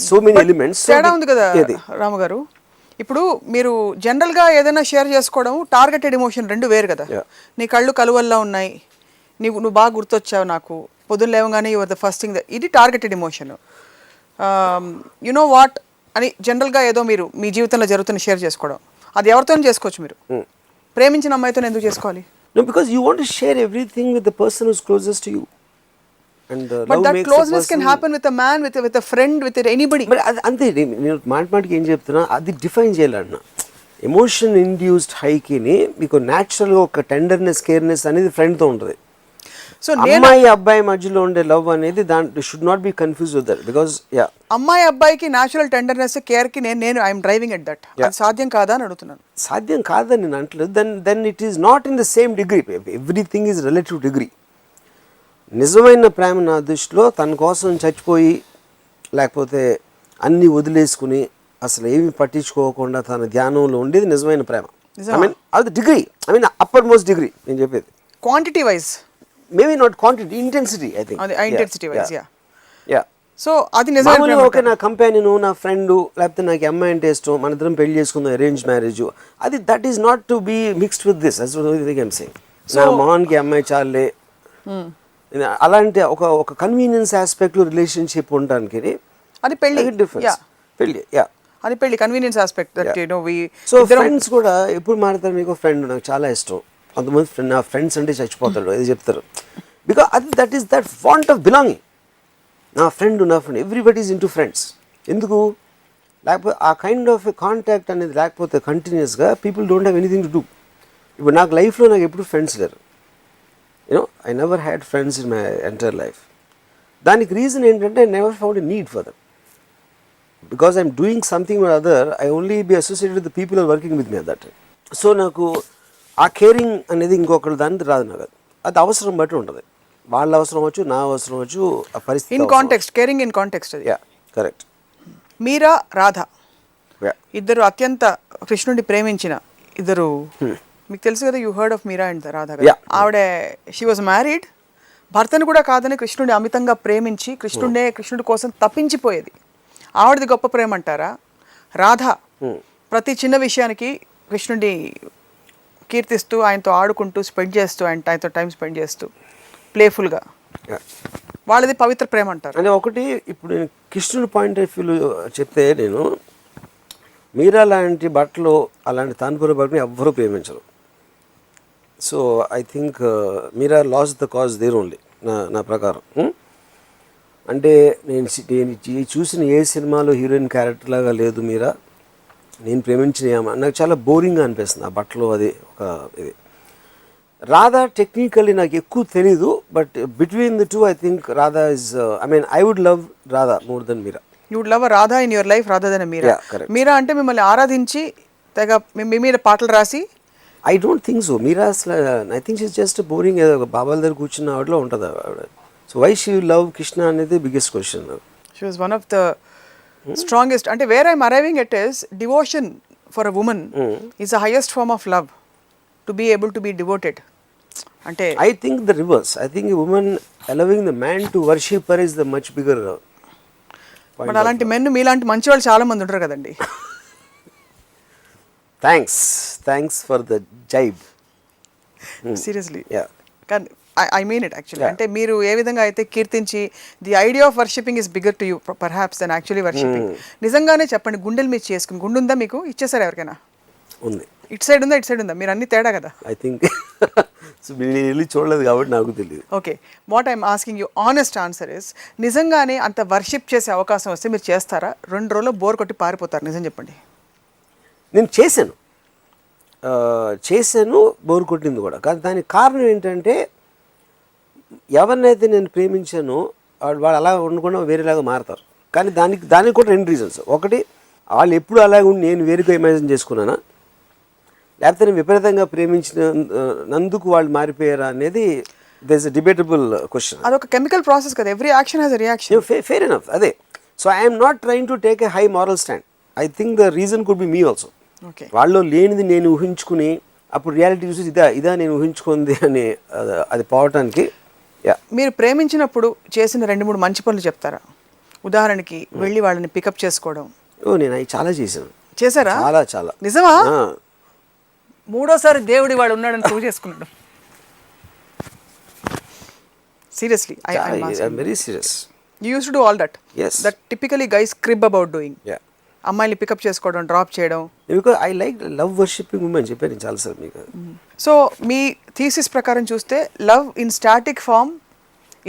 C: so many elements
B: తేడా ఉంది కదా రాము గారు. ఇప్పుడు మీరు జనరల్గా ఏదైనా షేర్ చేసుకోవడం టార్గెటెడ్ ఎమోషన్ రెండు వేరు కదా. నీ కళ్ళు కలువల్లా ఉన్నాయి, నువ్వు బాగా గుర్తొచ్చావు నాకు, పొద్దున్న లేవగానే యువర్ ద ఫస్ట్ థింగ్, ఇది టార్గెటెడ్ ఎమోషన్. నో వాట్ అని జనరల్గా ఏదో మీరు మీ జీవితంలో జరుగుతున్న షేర్ చేసుకోవడం, అది ఎవరితోనే చేసుకోవచ్చు. మీరు ప్రేమించిన అమ్మాయితో ఎందుకు చేసుకోవాలి?
C: No, because you want to share everything with the person who's closest to you. And
B: but
C: love
B: that
C: makes
B: closeness
C: a
B: can
C: person...
B: happen with a man, with a friend, with anybody.
C: But అంతే నేను మాటికి ఏం చెప్తున్నా, అది define చేయాలన్నా. Emotion induced హైకిని మీకు న్యాచురల్గా ఒక టెండర్నెస్, కేర్నెస్ అనేది ఫ్రెండ్తో ఉంటుంది. సో అమ్మాయి అబ్బాయి మధ్యలో ఉండే లవ్ అనేది దాంట్లో should not be confuse with that. Because
B: అమ్మాయి అబ్బాయికి న్యాచురల్ టెండర్నెస్, కేర్కి నేను ఐఎమ్ డ్రైవింగ్ ఎట్ దట్, అది సాధ్యం కాదా అని అడుగుతున్నాను.
C: సాధ్యం కాదని నేను అంటలేదు. Then it is not in the same degree. Everything is relative degree. నిజమైన ప్రేమ నా దృష్టిలో తన కోసం చచ్చిపోయి, లేకపోతే అన్నీ వదిలేసుకుని అసలు ఏమి పట్టించుకోకుండా తన ధ్యానంలో ఉండేది నిజమైన ప్రేమ. ఐ మీన్ అది degree, I mean upper most degree నేను చెప్పేది.
B: Quantity wise
C: maybe not quantity, intensity. I think
B: intensity wise.
C: Yeah.
B: So అది నిజంగా
C: ఓకే, నా కంపానియన్, నా ఫ్రెండ్, లేకపోతే నాకు అమ్మాయి అంటే ఇష్టం, మన ఇద్దరం పెళ్లి చేసుకుందాం, అరేంజ్ మ్యారేజ్, అది that is not to be mixed with this. నా మోహన్కి అమ్మాయి చాలే, అలాంటి ఒక కన్వీనియన్స్ ఆస్పెక్ట్లో రిలేషన్షిప్ ఉండడానికి అది పెళ్లి డిఫరెన్స్. పెళ్లి
B: అది పెళ్లి కన్వీనియన్స్ ఆస్పెక్ట్.
C: సో ఫ్రెండ్స్ కూడా ఎప్పుడు మాట్లాడతారు, మీకు ఫ్రెండ్ నాకు చాలా ఇష్టం, కొంతమంది నా ఫ్రెండ్స్ అంటే చచ్చిపోతాడు అది చెప్తారు. బికాస్ అది దట్ వాంట్ ఆఫ్ బిలాంగింగ్. నా friend everybody is in to friends. ఎందుకు? లేకపోతే ఆ కైండ్ ఆఫ్ కాంటాక్ట్ అనేది లేకపోతే కంటిన్యూస్గా people don't have anything to do. ఇప్పుడు నాకు లైఫ్లో నాకు ఎప్పుడు ఫ్రెండ్స్ లేరు. I never had friends in my entire life. దానికి రీజన్ ఏంటంటే I never found a need for them. Because I'm doing something or other, I only be associated with the people who are working with me at that time. So నాకు ఆ caring అనేది ఇంకొకరు దానికి రాదు. నాకు అది అవసరం బట్టి ఉంటుంది. వాళ్ళ అవసరం వచ్చు, నా అవసరం వచ్చు, ఆ పరిస్థితి.
B: In context, caring in context.
C: Yeah, correct.
B: Meera Radha ఇద్దరు అత్యంత కృష్ణుడిని ప్రేమించిన ఇద్దరు. మీకు తెలుసు కదా, you heard of Meera and Radha గారు. ఆవిడ షీ వాజ్ మ్యారీడ్, భర్తను కూడా కాదని కృష్ణుడిని అమితంగా ప్రేమించి కృష్ణుడి కోసం తప్పించిపోయేది. ఆవిడది గొప్ప ప్రేమ అంటారా? రాధ ప్రతి చిన్న విషయానికి కృష్ణుడిని కీర్తిస్తూ, ఆయనతో ఆడుకుంటూ, స్పెండ్ చేస్తూ, ఆయనతో టైం స్పెండ్ చేస్తూ ప్లేఫుల్గా, వాళ్ళది పవిత్ర ప్రేమ అంటారు.
C: అంటే ఒకటి, ఇప్పుడు నేను కృష్ణుడి పాయింట్ ఆఫ్ వ్యూలో చెప్తే, నేను మీరా లాంటి బట్టలు అలాంటి తాన్పుర బట్టని ఎవ్వరూ ప్రేమించరు. So I think Meera loss the cause there only నా ప్రకారం. అంటే నేను చూసిన ఏ సినిమాలో హీరోయిన్ క్యారెక్టర్ లాగా లేదు మీరా. నేను ప్రేమించిన నాకు చాలా బోరింగ్గా అనిపిస్తుంది ఆ బట్టలు. అది ఒక ఇది. రాధా టెక్నికల్లీ నాకు ఎక్కువ తెలీదు, but between the two I think Radha is, I mean I would love Radha more than Meera.
B: You would love Radha in your life Radha than Meera. Meera అంటే మిమ్మల్ని ఆరాధించి తెగ మీ మీద పాటలు రాసి.
C: I don't think so. Meera అసలు I think she's just boring. ఏదో బాబాల దగ్గర కూర్చున్న ఆవిడలో ఉంటుంది ఆవిడ. So why she love Krishna అనేది biggest question.
B: She was one of the strongest. అంటే where I'm arriving at is devotion for a woman is the highest form of love, to be able to be devoted. అంటే
C: I think the reverse. I think women allowing the man to worship her is the much bigger.
B: But అలాంటి men మీలాంటి మంచి వాళ్ళు చాలా మంది ఉంటారు కదండి.
C: Thanks for the jibe.
B: Seriously, కానీ ఐ మీన్ ఇట్ యాక్చువల్లీ. అంటే మీరు ఏ విధంగా అయితే కీర్తించి, the idea of worshipping is bigger to you perhaps than actually worshipping. నిజంగానే చెప్పండి, గుండెలు మీరు చేసుకుని గుండె ఉందా మీకు? ఇచ్చేసారు ఎవరికైనా?
C: ఉంది.
B: ఇటు సైడ్ ఉందా, ఇటు సైడ్ ఉందా? మీరు అన్ని తేడా కదా.
C: ఐ థింక్ సో వెళ్ళి చూడలేదు కాబట్టి నాకు తెలియదు.
B: Okay, what I'm asking you honest answer is, నిజంగానే అంత వర్షిప్ చేసే అవకాశం వస్తే మీరు చేస్తారా? 2 రోజుల్లో బోర్ కొట్టి పారిపోతారు? నిజం చెప్పండి.
C: నేను చేశాను బోర్ కొట్టింది కూడా. కానీ దానికి కారణం ఏంటంటే, ఎవరినైతే నేను ప్రేమించానో వాళ్ళు అలా ఉండకుండా వేరేలాగా మారుతారు. కానీ దానికి కూడా 2 రీజన్స్. ఒకటి, వాళ్ళు ఎప్పుడు అలాగే ఉండి నేను వేరుగా ఇమాజిన్ చేసుకున్నానా, లేకపోతే నేను విపరీతంగా ప్రేమించినందుకు వాళ్ళు మారిపోయారా అనేది there is a debatable question.
B: అదొక కెమికల్ ప్రాసెస్ కదా, every action has a reaction.
C: Fair enough. అదే. So I'm not trying to take a high moral stand. I think the reason could be me also. వాళ్ళు లేనిది నేను ఊహించుకుని అప్పుడు reality చూసి ఇదా నేను ఊహించుకుంది అని అది పోవటానికి.
B: మీరు ప్రేమించినప్పుడు చేసిన 2-3 మంచి పనులు చెప్తారా? ఉదాహరణకి వెళ్ళి వాళ్ళని పికప్ చేసుకోవడం.
C: నేను అవి చాలా చేశాను.
B: చేశారా?
C: చాలా చాలా.
B: నిజమా? మూడోసారి దేవుడి వాడు ఉన్నాడని ప్రూవ్ చేసుకున్నాడు. Seriously,
C: I'm very serious.
B: You used to do all that?
C: Yes.
B: That typically guys crib about doing.
C: Yeah.
B: అమ్మాయిని పికప్ చేసుకోవడం, డ్రాప్ చేయడం.
C: Because I like love worshipping women చెప్పాను నేను చాలాసార్లు మీకు.
B: సో మీ థీసిస్ ప్రకారం చూస్తే love in static form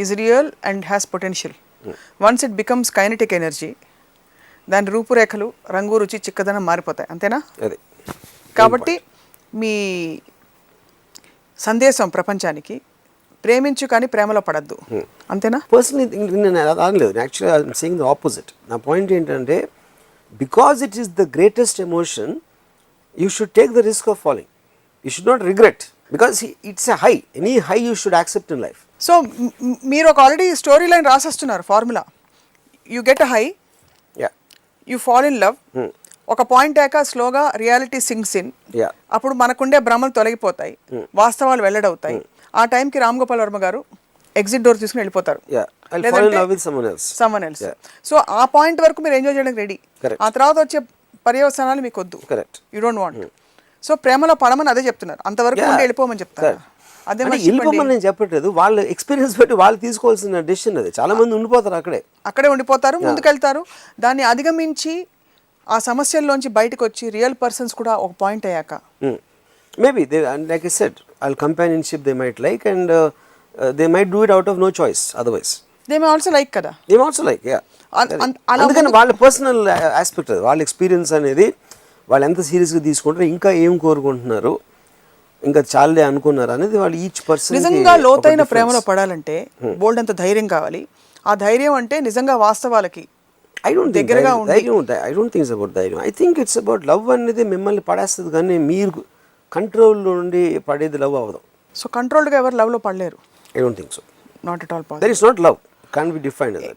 B: is real and has potential. Once it becomes kinetic energy, దాని రూపురేఖలు, రంగు, రుచి, చిక్కదనం మారిపోతాయి. అంతేనా?
C: అదే.
B: కాబట్టి మీ సందేశం ప్రపంచానికి ప్రేమించు కానీ ప్రేమలో పడద్దు, అంతేనా?
C: పర్సనలీ నేను అనలేదు, actually I'm saying the opposite. నా పాయింట్ ఏంటంటే because it is the greatest emotion you should take the risk of following. You should not regret because it's a high. Any high you should accept in life.
B: So మీరు ఒక already story line రాసేస్తున్నారు, formula. You get a high, you fall in love, ఒక point అయ్యాక స్లోగా reality sinks in, అప్పుడు మనకుండే భ్రమలు తొలగిపోతాయి, వాస్తవాలు వెల్లడవుతాయి. ఆ టైంకి రామ్ గోపాల్ వర్మ గారు ఎగ్జిట్ డోర్ తీసుకుని వెళ్ళిపోతారు, సమ్మన్ ఎల్స్. సో ఆ పాయింట్ వరకు మీరు ఎంజాయ్ చేయడానికి రెడీ. ఆ తర్వాత వచ్చే పర్యవసానాలు మీకు వద్దు, యూ డోంట్ వాంట్. సో ప్రేమలో పడమని అదే చెప్తున్నారు, అంతవరకు ఉండి వెళ్ళిపోమని చెప్తారు. అదే
C: వెళ్ళిపోమని నేను చెప్పట్లేదు, వాళ్ళ ఎక్స్పీరియన్స్ బట్టి వాళ్ళు తీసుకోవాల్సిన డెసిషన్ అది. చాలా మంది ఉండిపోతారు అక్కడే
B: ఉండిపోతారు, ముందుకెళ్తారు. దాన్ని అధిగమించి ఆ సమస్యల్లోంచి బయటకు వచ్చి రియల్ పర్సన్స్ కూడా ఒక పాయింట్ అయ్యాక
C: maybe they, like I said, వాళ్ళ companionship they might like and they might do it out of no choice, otherwise
B: they may also like కదా.
C: They may also like, yeah. అందుకని వాళ్ళ personal aspect అది, వాళ్ళ experience అనేది వాళ్ళు ఎంత సీరియస్గా తీసుకుంటారు, ఇంకా ఏం కోరుకుంటున్నారు, ఇంకా చాలే అనుకున్నారు అనేది వాళ్ళు ఈచ్ పర్సన్.
B: నిజంగా లోతైన ప్రేమలో పడాలంటే బోల్డ్ అంత ధైర్యం కావాలి. ఆ ధైర్యం అంటే నిజంగా వాస్తవాలకి దగ్గరగా ఉండి.
C: I don't think it's about ధైర్యం. I think it's about love అనేది మిమ్మల్ని పడేస్తుంది, కానీ మీరు కంట్రోల్లో నుండి పడేది లవ్ అవ్వదు.
B: సో కంట్రోల్డ్గా ఎవరు లవ్లో పడలేరు.
C: I don't think so.
B: Not at all possible.
C: That is not love. Can't be defined as that.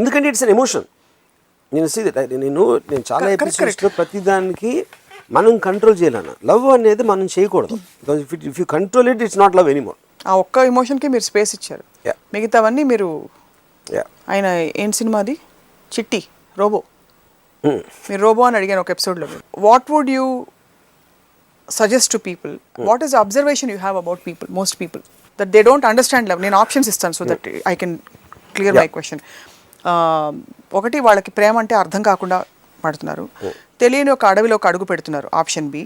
C: ఎందుకంటే ఇట్స్ అన్ ఎమోషన్. నేను చాలా ఎపిసోడ్స్లో ప్రతిదానికి మనం కంట్రోల్ చేయాలన్న. లవ్ అనేది మనం చేయకూడదు. Because if you control it, it's not love anymore.
B: ఆ ఒక్క ఎమోషన్కి మీరు స్పేస్ ఇచ్చారు, మిగతావన్నీ మీరు. ఆయన ఏం సినిమాది, చిట్టి, రోబో. మీరు రోబో అని అడిగాను ఒక ఎపిసోడ్లో. What would you suggest to people? What is observation you have about people, most people, that they don't understand love? నేను ఆప్షన్స్ ఇస్తాను so that I can clear my question. ఒకటి, వాళ్ళకి ప్రేమ అంటే అర్థం కాకుండా పడుతున్నారు, తెలియని ఒక అడవిలో ఒక అడుగు పెడుతున్నారు, ఆప్షన్ బి.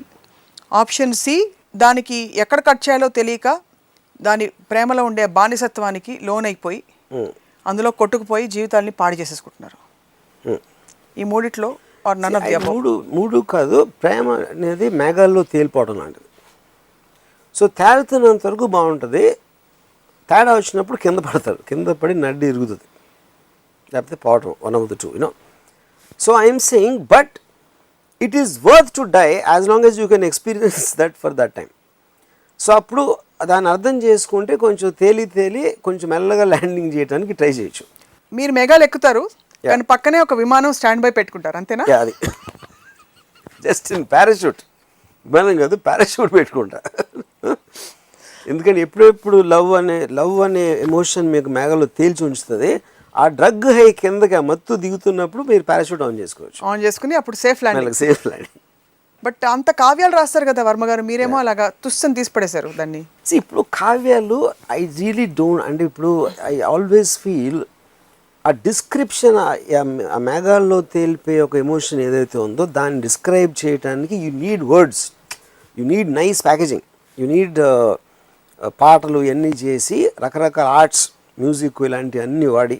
B: ఆప్షన్ సి, దానికి ఎక్కడ కట్ చేయాలో తెలియక దాని ప్రేమలో ఉండే బానిసత్వానికి లోనైపోయి అందులో కొట్టుకుపోయి జీవితాన్ని పాడు చేసేసుకుంటున్నారు. ఈ మూడిట్లో
C: మూడు కాదు, ప్రేమ అనేది మేఘాల్లో తేలిపోవడం లాంటిది. సో తేలుతున్నంత వరకు బాగుంటుంది, తేడా వచ్చినప్పుడు కింద పడతారు, కింద పడి నడ్డి ఇరుగుతుంది, లేకపోతే పోవటం, one of the two, you know. So I'm saying, but it is worth to die as long as you can experience that for that time. So అప్పుడు దాన్ని అర్థం చేసుకుంటే కొంచెం తేలి కొంచెం మెల్లగా ల్యాండింగ్ చేయడానికి ట్రై చేయొచ్చు.
B: మీరు మేఘాలు ఎక్కుతారు, కానీ పక్కనే ఒక విమానం స్టాండ్ బై పెట్టుకుంటారు, అంతేనా?
C: అది జస్ట్ ఇన్ పారాషూట్, విమానం కాదు, పారాషూట్ పెట్టుకుంటా. ఎందుకంటే ఎప్పుడెప్పుడు లవ్ అనే ఎమోషన్ మీకు మేఘాల్లో తేల్చి ఉంచుతుంది. ఆ డ్రగ్ హై కిందకి ఆ మత్తు దిగుతున్నప్పుడు మీరు పారాషూట్ ఆన్ చేసుకోవచ్చు,
B: ఆన్ చేసుకుని అప్పుడు safe landing.
C: Safe landing.
B: But అంత కావ్యాలు రాస్తారు కదా వర్మ గారు, మీరేమో అలాగా తుస్సని తీసి పడేశారు దాన్ని.
C: ఇప్పుడు కావ్యాలు ఐ రియలీ డోంట్, అంటే ఇప్పుడు ఐ ఆల్వేస్ ఫీల్ ఆ డిస్క్రిప్షన్, ఆ మేఘాల్లో తేలిపోయే ఒక ఎమోషన్ ఏదైతే ఉందో దాన్ని డిస్క్రైబ్ చేయడానికి you need words, you need nice packaging, you need పాటలు ఇవన్నీ చేసి, రకరకాల ఆర్ట్స్, మ్యూజిక్ ఇలాంటివి అన్నీ వాడి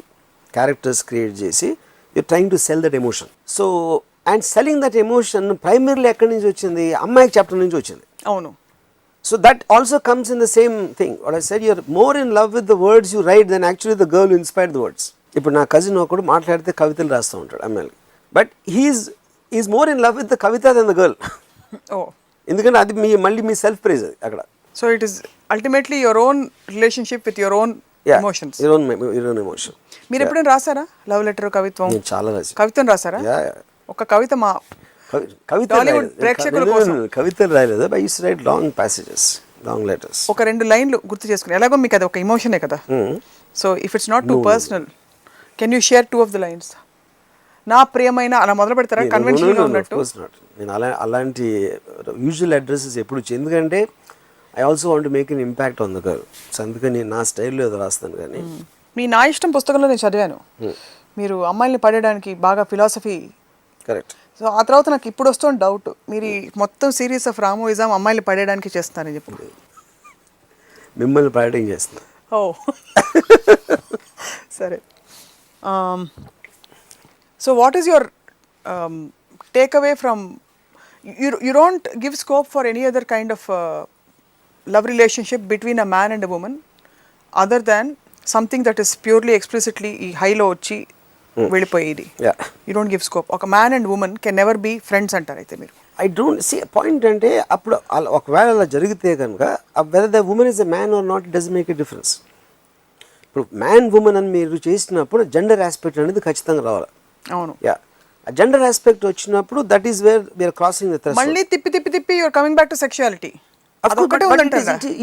C: క్యారెక్టర్స్ క్రియేట్ చేసి you trying to sell that emotion. So and selling that emotion primarily ఎక్కడి నుంచి వచ్చింది? అమ్మాయికి చెప్పడం నుంచి వచ్చింది.
B: అవును.
C: So that also comes in the same thing. What I said, you're more in love with the words you write than actually the girl inspired the words. ఇప్పుడు నా కజిన్ ఒకడు మాట్లాడితే కవితలు రాస్తూ ఉంటాడు అమ్మాయిలకి, but he's more in love with the కవిత than the girl. ఎందుకంటే అది మళ్ళీ మీ సెల్ఫ్ ప్రైజ్ అది అక్కడ.
B: So it is ultimately your own relationship with your own emotions.
C: Your own emotion.
B: మీరు ఎప్పుడైనా రాసారా లవ్ లెటర్, కవిత్వం?
C: నేను చాలా రాసి.
B: కవిత్వం రాసారా? ఒక కవిత మా ప్రేక్షకుల కోసం.
C: కవితలు రాయలేదు, I use to right long passages, long letters.
B: ఒక 2 లైన్లు గుర్తు చేసుకుని, ఎలాగో మీకు అది ఒక ఎమోషనే కదా. So if it's not too personal, can you share 2 of the lines? నా ప్రియమైన అలా మొదలు పెడతారా కన్వెన్షనల్గా ఉన్నట్టు?
C: నేను అలాంటి యూజువల్ అడ్రసెస్ ఎప్పుడు ఎందుకంటే I also want to make an impact on the girl. So అందుకని నా స్టైల్లో ఏదో రాస్తాను. కానీ
B: మీ నా ఇష్టం పుస్తకంలో నేను చదివాను, మీరు అమ్మాయిల్ని పడేయడానికి బాగా ఫిలాసఫీ.
C: కరెక్ట్.
B: సో ఆ తర్వాత నాకు ఇప్పుడు వస్తుంది డౌట్, మీరు ఈ మొత్తం సిరీస్ ఆఫ్ రామోయిజం అమ్మాయిల్ని పడేయడానికి చేస్తారని చెప్పి.
C: మిమ్మల్ని పడేయడం చేస్తున్నా.
B: ఓ సరే. So what is your take away from, you don't give scope for any other kind of love relationship between a man and a woman other than something that is purely explicitly ఈ హైలో వచ్చి వెళ్ళిపోయేది. You don't give scope. ఒక man and women can never be friends అంటారు అయితే మీరు?
C: I don't see point. అంటే అప్పుడు ఒకవేళ అలా జరిగితే కనుక whether the women is a man or not, it doesn't make a difference. ఇప్పుడు మ్యాన్ ఉమెన్ అని మీరు చేసినప్పుడు జెండర్ ఆస్పెక్ట్ అనేది ఖచ్చితంగా రావాలి.
B: అవును.
C: జెండర్ ఆస్పెక్ట్ వచ్చినప్పుడు that is where we're crossing the threshold.
B: మళ్ళీ తిప్పి you are coming back to sexuality.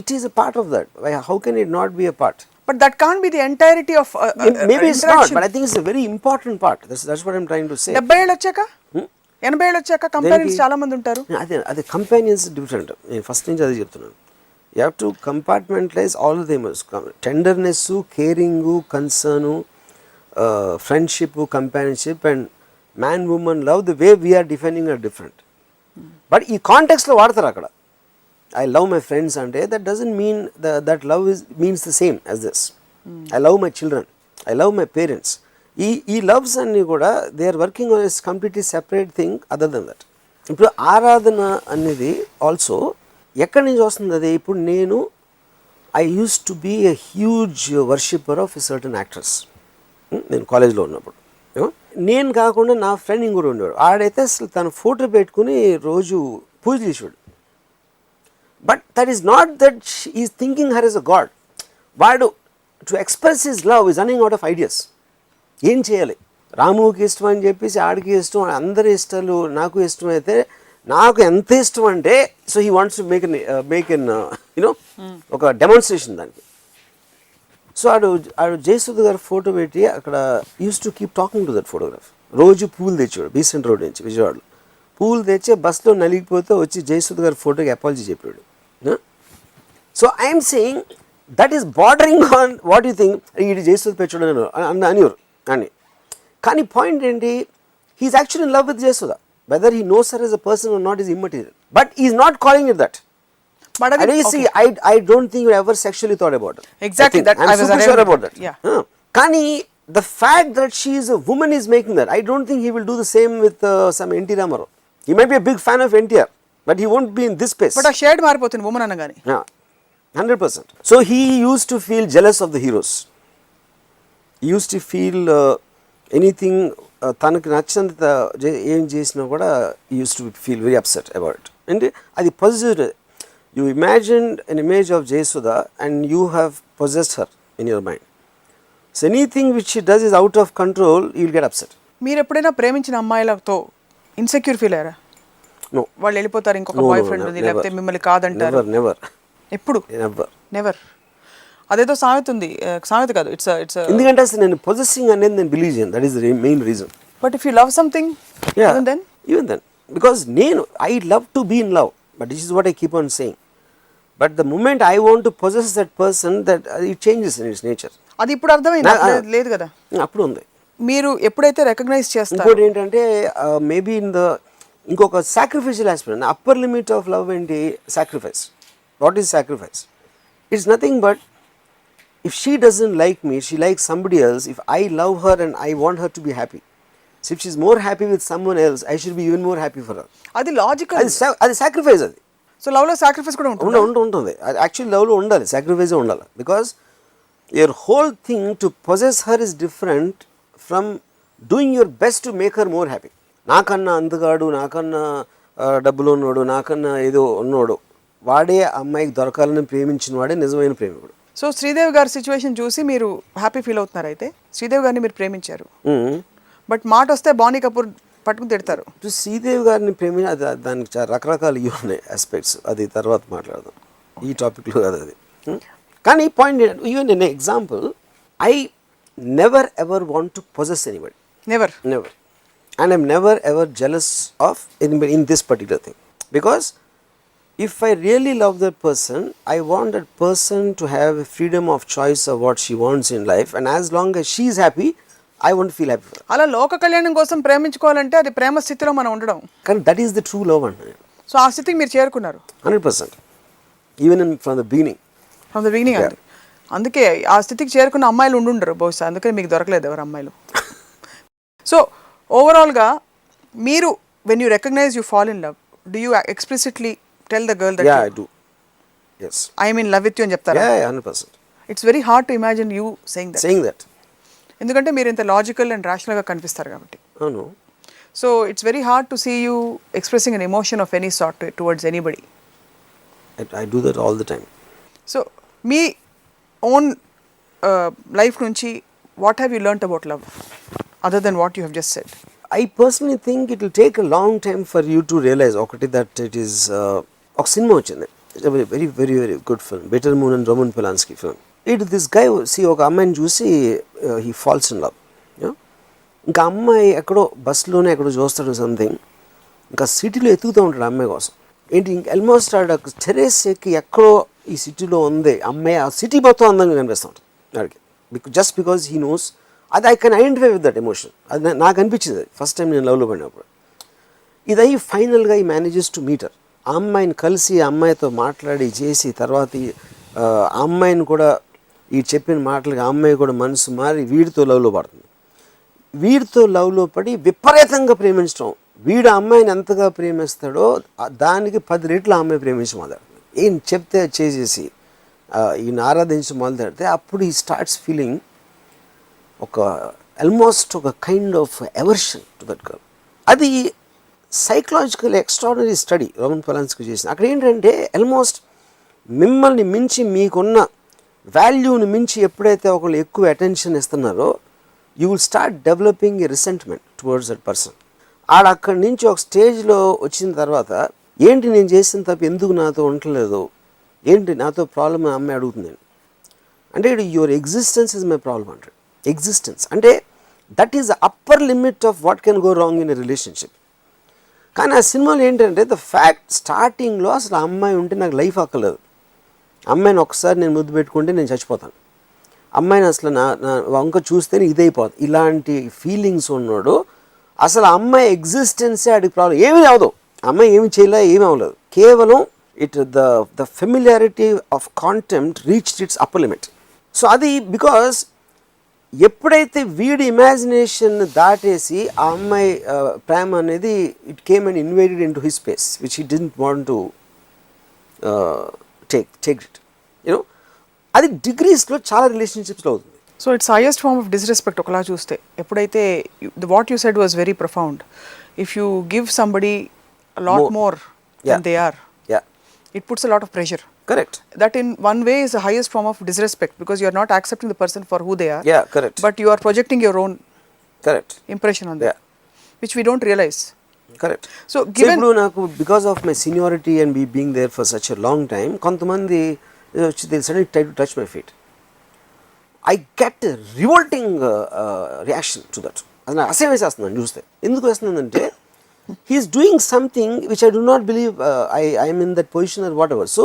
C: It is a part of that. How can it not be a part?
B: But that can't be the entirety of
C: maybe it's not, but I think it's a very important part. That's what I'm trying to say.
B: 70 ఏళ్ళు వచ్చాక 80 ఏళ్ళు వచ్చాక companions చాలా మంది ఉంటారు.
C: అదే companions different. నేను first నుంచి అదే చెప్తున్నాను. You have to compartmentalize all of them. Tenderness, caring, concern, friendship, companionship, and man woman love, the way we are defining are different. But ఈ కాంటెక్స్ట్ లో వాడతారు అక్కడ. I love my friends అంటే that doesn't mean that love means the same as this. I love my children, I love my parents. ఈ loves అన్ని కూడా they are working on a completely separate thing other than that. ఇప్పుడు ఆరాధన అనేది also ఎక్కడి నుంచి వస్తుంది? అది ఇప్పుడు I used to be a huge worshipper of a certain actress. నేను కాలేజ్లో ఉన్నప్పుడు నేను కాకుండా నా ఫ్రెండ్ ఇంకోటి ఉండేవాడు. ఆడైతే అసలు తన ఫోటో పెట్టుకుని రోజు పూజ చేసేవాడు. But that is not that is thinking her is a god. వాడు to express his love is running out of ideas. ఏం చేయాలి? రాముకి ఇష్టం అని చెప్పేసి ఆడికి ఇష్టం, అందరి ఇష్టాలు నాకు ఇష్టం అయితే నాకు ఎంత ఇష్టం అంటే so he wants to make an you know ఒక డెమాన్స్ట్రేషన్ దానికి. సో ఆడు జయసుధ గారు ఫోటో పెట్టి అక్కడ use to keep talking to that photograph. రోజు పూలు తెచ్చాడు బీసెంట్ రోడ్ నుంచి విజయవాడలో. పూలు తెచ్చి బస్లో నలిగిపోతే వచ్చి జయసుధ గారి ఫోటోకి అపాలజీ చెప్పాడు. So I'm saying that is bordering on what you think ఇది జయసుధ పెట్టాడు అనేవారు అని. కానీ పాయింట్ ఏంటి? He's actually in love with Jayasudha. Whether he knows her as a person or not is immaterial. But is not calling it that. But I don't think you ever sexually thought about it.
B: Exactly.
C: I'm super sure about that. Yeah. Kani, the fact that she is a woman is making that. I don't think he will do the same with some NT Ramarao. He might be a big fan of NTR, but he won't be in this space.
B: But a shared maripothund woman anagani.
C: Yeah, 100%. So he used to feel jealous of the heroes. He used to feel anything తనకు నచ్చంత ఏం చేసినా కూడా he used to feel very upset about it. And అది positive. You imagined an image of Jayasudha and you have possessed her in your mind. So anything which she does is out of control, you will get upset.
B: మీరు ఎప్పుడైనా ప్రేమించిన అమ్మాయిలతో insecure feel అయ్యారా?
C: No.
B: వాళ్ళు వెళ్ళిపోతారు ఇంకొక boy friend ఉంది లేకపోతే మిమ్మల్ని కాదంటారు?
C: Never.
B: ఎప్పుడు? నెవర్. అదేదో సామెత ఉంది, సామెత కాదు, ఇట్స్
C: ఎందుకంటే అసలు నేను పొజెసింగ్ అనేది నేను బిలీవ్ చేయను. That is the main reason.
B: But if you love something even then because I love to be in love, but this is what I keep on saying. But the moment I want to possess that person, that it changes in its nature. అది ఇప్పుడు అర్థమైంది లేదు కదా?
C: అప్పుడు ఉంది.
B: మీరు ఎప్పుడైతే recognise చేస్తారు.
C: ఇంకోటి ఏంటంటే మేబీ ఇంకొక sacrificial aspect. Upper limit of love ఏంటి? Sacrifice. What is sacrifice? It's nothing but if she doesn't like me, she like somebody else, if I love her and I want her to be happy, so if she is more happy with someone else, I should be even more happy for her.
B: అది logical.
C: అది sacrifice. అది
B: so లవ్లో sacrifice కూడా
C: ఉంటుంది. Actually లవ్లో ఉండాలి, sacrifice ఉండాలి. Because your whole thing to possess her is different from doing your best to make her more happy. నాకన్నా అందగాడు, నాకన్నా డబ్బులు ఉన్నోడు, నాకన్నా ఏదో ఉన్నోడు, వాడే అమ్మాయికి దొరకాలని ప్రేమించిన వాడే నిజమైన ప్రేమికుడు.
B: సో శ్రీదేవి గారి సిచ్యువేషన్ చూసి మీరు హ్యాపీ ఫీల్ అవుతున్నారు. అయితే శ్రీదేవి గారిని మీరు ప్రేమించారు, బట్ మాట వస్తే బానీ కపూర్ పట్టుకుని తిడతారు.
C: శ్రీదేవి గారిని దానికి రకరకాల ఉన్నాయి ఆస్పెక్ట్స్, అది తర్వాత మాట్లాడదాం, ఈ టాపిక్లో కాదు అది. కానీ point even in example, I never ever want to possess anybody.
B: Never.
C: And I'm never ever jealous of anybody in this particular thing, because if I really love that person, I want that person to have a freedom of choice of what she wants in life, and as long as she is happy, I want to feel happy for her.
B: అలా లోక కళ్యాణం కోసం ప్రేమించుకోవాలంటే అది ప్రేమ స్థితిలో మనం ఉండడం.
C: కానీ that is the true love అండి.
B: సో ఆ స్థితికి మీరు చేరుకున్నారు
C: 100%, even from the beginning.
B: From the beginning అండి. అందుకే ఆ స్థితికి చేరుకున్న అమ్మాయిలు ఉండుండరు బహుశా, అందుకని మీకు దొరకలేదు ఎవరు అమ్మాయిలు. సో ఓవరాల్గా మీరు when you recognize you fall in love, do you explicitly tell the girl that
C: I do. Yes.
B: I'm in love with you అని చెప్తారా?
C: Yeah, 100%.
B: It's very hard to imagine you
C: Saying that.
B: ఎందుకంటే మీరు ఇంత logical and రేషనల్గా కనిపిస్తారు కాబట్టి.
C: అవును.
B: So it's very hard to see you expressing an emotion of any sort towards anybody.
C: I do that all the time.
B: So మీ own life నుంచి what have you learned about love other than what you have just said?
C: I personally think it will take a long time for you to realize ఒకటి that it is ఒక cinema వచ్చింది, it's a very very very good film, Better Moon and Roman Polanski film. This guy ఒక అమ్మాయిని చూసి he falls in love. ఇంకా అమ్మాయి ఎక్కడో బస్సులోనే ఎక్కడో చూస్తాడు సంథింగ్, ఇంకా సిటీలో ఎత్తుకుతూ ఉంటాడు అమ్మాయి కోసం. ఏంటి ఇంక ఆల్మోస్ట్ ఆడ టెరెస్ ఎక్కి ఎక్కడో ఈ సిటీలో ఉంది అమ్మాయి, ఆ సిటీ మొత్తం అందంగా కనిపిస్తూ ఉంటుంది వాడికి, జస్ట్ బికాజ్ హీ నోస్ అది. I can identify with that emotion. అది నాకు అనిపించింది ఫస్ట్ టైం నేను లవ్లో పడినప్పుడు. ఇది అయ్యి ఫైనల్గా ఈ మేనేజెస్ టు మీటర్, ఆ అమ్మాయిని కలిసి ఆ అమ్మాయితో మాట్లాడి చేసి తర్వాత ఆ అమ్మాయిని కూడా ఈ చెప్పిన మాటలకి ఆ అమ్మాయి కూడా మనసు మారి వీడితో లవ్లో పడుతుంది. వీడితో లవ్లో పడి విపరీతంగా ప్రేమించడం, వీడు అమ్మాయిని ఎంతగా ప్రేమిస్తాడో దానికి 10 రెట్లు ఆ అమ్మాయి ప్రేమించడం మొదలెడుతుంది. ఏం చెప్తే చేసేసి ఈయన ఆరాధించడం మొదలెడితే అప్పుడు ఈ స్టార్ట్స్ ఫీలింగ్ ఒక ఆల్మోస్ట్ ఒక kind of aversion to that girl. అది psychological extraordinary study Roman Polanski చేసింది. అక్కడ ఏంటంటే ఆల్మోస్ట్ మిమ్మల్ని మించి మీకున్న వాల్యూని మించి ఎప్పుడైతే ఒకళ్ళు ఎక్కువ అటెన్షన్ ఇస్తున్నారో you will start developing A resentment towards that person. అక్కడి నుంచి ఒక స్టేజ్లో వచ్చిన తర్వాత ఏంటి నేను చేసిన తప్ప ఎందుకు నాతో ఉండలేదు, ఏంటి నాతో ప్రాబ్లమ్ అమ్మాయి అడుగుతుంది అంటే your existence is my problem అంటాడు. ఎగ్జిస్టెన్స్ అంటే that is the upper limit of what can go wrong in a relationship. కానీ ఆ సినిమాలో ఏంటంటే ద ఫ్యాక్ట్ స్టార్టింగ్లో అసలు ఆ అమ్మాయి ఉంటే నాకు లైఫ్ అక్కర్లేదు, అమ్మాయిని ఒకసారి నేను ముద్దు పెట్టుకుంటే నేను చచ్చిపోతాను, అమ్మాయిని అసలు నా వంక చూస్తేనే ఇదైపోతుంది, ఇలాంటి ఫీలింగ్స్ ఉన్నాడు. అసలు అమ్మాయి ఎగ్జిస్టెన్సే అడిగి ప్రాబ్లం. ఏమీ అవదు, అమ్మాయి ఏమి చేయలే, ఏమీ అవ్వలేదు, కేవలం the familiarity of contempt reached its upper limit. So అది బికాస్ ఎప్పుడైతే వీడి ఇమాజినేషన్ దాటేసి ఆ అమ్మాయి ప్రేమ అనేది it came and invited in to his space which he didn't want to take it you know. అది డిగ్రీస్లో చాలా రిలేషన్షిప్స్లో అవుతుంది.
B: So it's highest form of disrespect ఒకలా చూస్తే. ఎప్పుడైతే what you said was very profound, if you give somebody lot more than they are, it puts a lot of pressure.
C: Correct.
B: That in one way is the highest form of disrespect because you are not accepting the person for who they are.
C: Yeah, correct.
B: But you are projecting your own
C: correct
B: impression on them, which we don't realize.
C: Correct.
B: So given
C: నాకు because of my seniority and me being there for such a long time, కొంతమంది they suddenly try to touch my feet. I get a revolting reaction to that. అది నాకు అసహ్యం వేసేస్తున్నాను చూస్తే. ఎందుకు వేస్తున్నానంటే he is doing something which I do not believe I am in that position or whatever. So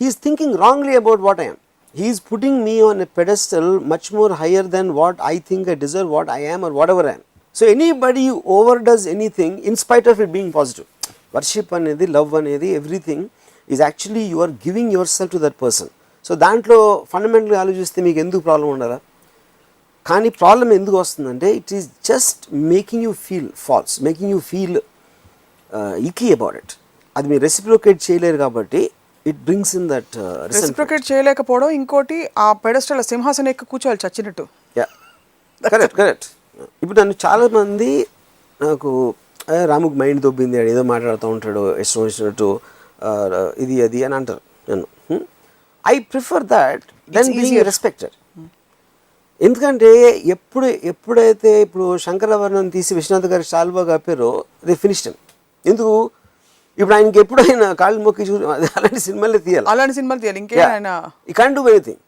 C: he is thinking wrongly about what I am. He is putting me on a pedestal much more higher than what I think I deserve, what I am or whatever I am. So anybody who overdoes anything in spite of it being positive, worship anedi, love anedi, everything is actually you are giving yourself to that person. So దాంట్లో ఫండమెంటల్గా ఆలోచిస్తే మీకు ఎందుకు problem ఉండాలా? కానీ problem ఎందుకు వస్తుందంటే it is just making you feel false, making you feel icky about it. అది మీరు రెసిప్రోకేట్ చేయలేరు కాబట్టి it brings in that
B: reciprocate చేయలేకపోవడం. ఇంకోటి ఆ పెడస్టల్ సింహాసనం ఎక్కి కూర్చోవాలి చచ్చినట్టు.
C: Correct correct. ఇప్పుడు నన్ను చాలామంది నాకు రాముకు మైండ్ దొబ్బింది, ఏదో మాట్లాడుతూ ఉంటాడు ఇష్టం వచ్చినట్టు ఇది అది అని అంటారు నన్ను. I prefer that than being respected. ఎందుకంటే ఎప్పుడైతే ఇప్పుడు శంకరవర్ణం తీసి విశ్వనాథ్ గారి శాల్వా కప్పారో దే ఫినిష్డ్. ఎందుకు ఇప్పుడు ఆయనకి ఎప్పుడు ఆయన కాళ్ళు మొక్కి అలాంటి సినిమాలే తీయాలి,
B: అలాంటి సినిమాలు తీయాలి. ఇంకే ఆయన
C: ఈ can't do anything.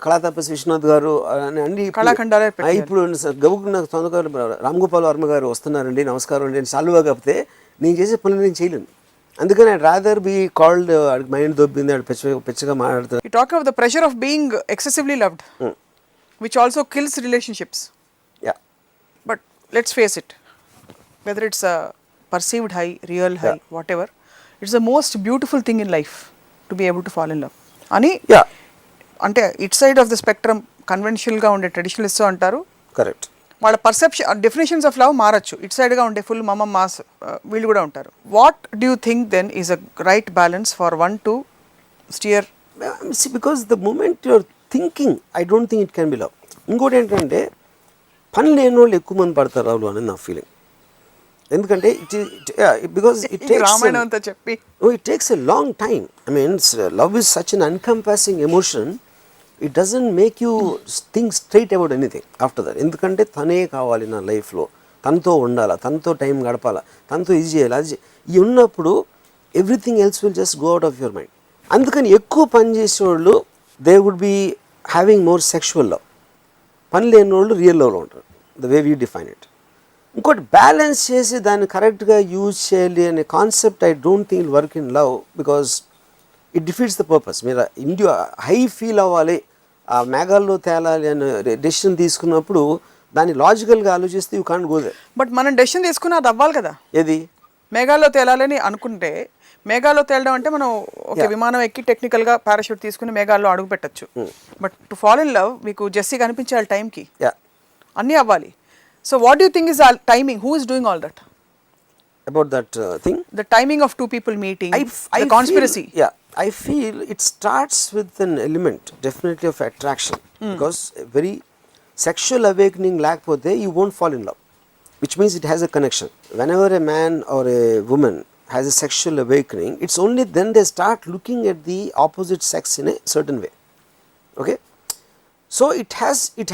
C: Kalatapasvi Vishwanath గారు అని అన్ని
B: కళాఖండాలే పెట్టారు.
C: ఇప్పుడు గబుకు నాకు తొందరగా రామ్ గోపాల్ వర్మ గారు వస్తున్నారండి, నమస్కారం అండి, సాల్వా కాకపోతే నేను చేసే పనులు నేను చేయలేను. అందుకని I rather be called mind దొబ్బింది, ఆడు పిచ్చగా మాట్లాడుతారు.
B: You talk of the pressure of being excessively loved, which also kills relationships.
C: Yeah.
B: But let's face it, whether it's a perceived high, real high, whatever, it's the most beautiful thing in life to be able to fall in love. అని
C: Yeah.
B: అంటే it side of the spectrum కన్వెన్షనల్గా ఉండే traditionalist అంటారు,
C: correct.
B: వాళ్ళ perception definitions of love మారచ్చు. It సైడ్గా ఉండే full మమ్మ మాస్ వీళ్ళు కూడా ఉంటారు. What do you think then is a right balance for one to steer?
C: See, because the moment you're thinking, I don't think it can be love. ఇంకోటి ఏంటంటే పని లేని వాళ్ళు ఎక్కువ మంది పడతారు రావులు అని నా ఫీలింగ్. ఎందుకంటే బికాస్
B: రామాయణం అంతా చెప్పి
C: it takes a long time. I mean, love is such an encompassing emotion. It doesn't make you think straight about anything after that. ఎందుకంటే తనే కావాలి నా లైఫ్లో, తనతో ఉండాలా, తనతో టైం గడపాలా, తనతో ఇది చేయాలి, అది ఇవి ఉన్నప్పుడు everything else will just go out of your mind. అందుకని ఎక్కువ పని చేసేవాళ్ళు they would be having more sexual love. పని లేని వాళ్ళు రియల్ లవ్లో ఉంటారు, the way we define it. ఇంకోటి బ్యాలెన్స్ చేసి దాన్ని కరెక్ట్గా యూజ్ చేయాలి అనే concept I don't think it work in love, because it defeats the purpose. మీరు ఇండియా హై ఫీల్ అవ్వాలి, ఆ మేఘాల్లో తేలాలి అనే డెసిషన్ తీసుకున్నప్పుడు దాన్ని లాజికల్గా ఆలోచిస్తే you can't go there.
B: But మనం డెసిషన్ తీసుకుని అది అవ్వాలి కదా.
C: ఏది
B: మేఘాల్లో తేలాలని అనుకుంటే, మేఘాల్లో తేలడం అంటే మనం ఒక విమానం ఎక్కి టెక్నికల్గా పారాషూట్ తీసుకుని మేఘాల్లో అడుగు పెట్టచ్చు. But to fall in love మీకు జెస్సీ కనిపించాలి టైంకి, అన్నీ అవ్వాలి. So what do think is a timing? Who is doing all that?
C: About that thing,
B: the timing of two people meeting, the conspiracy.
C: I feel it starts with an element definitely of attraction, because a very sexual awakening lakpothe you won't fall in love, which means it has a connection. Whenever a man or a woman has a sexual awakening, it's only then they start looking at the opposite sex in a certain way. Okay, so it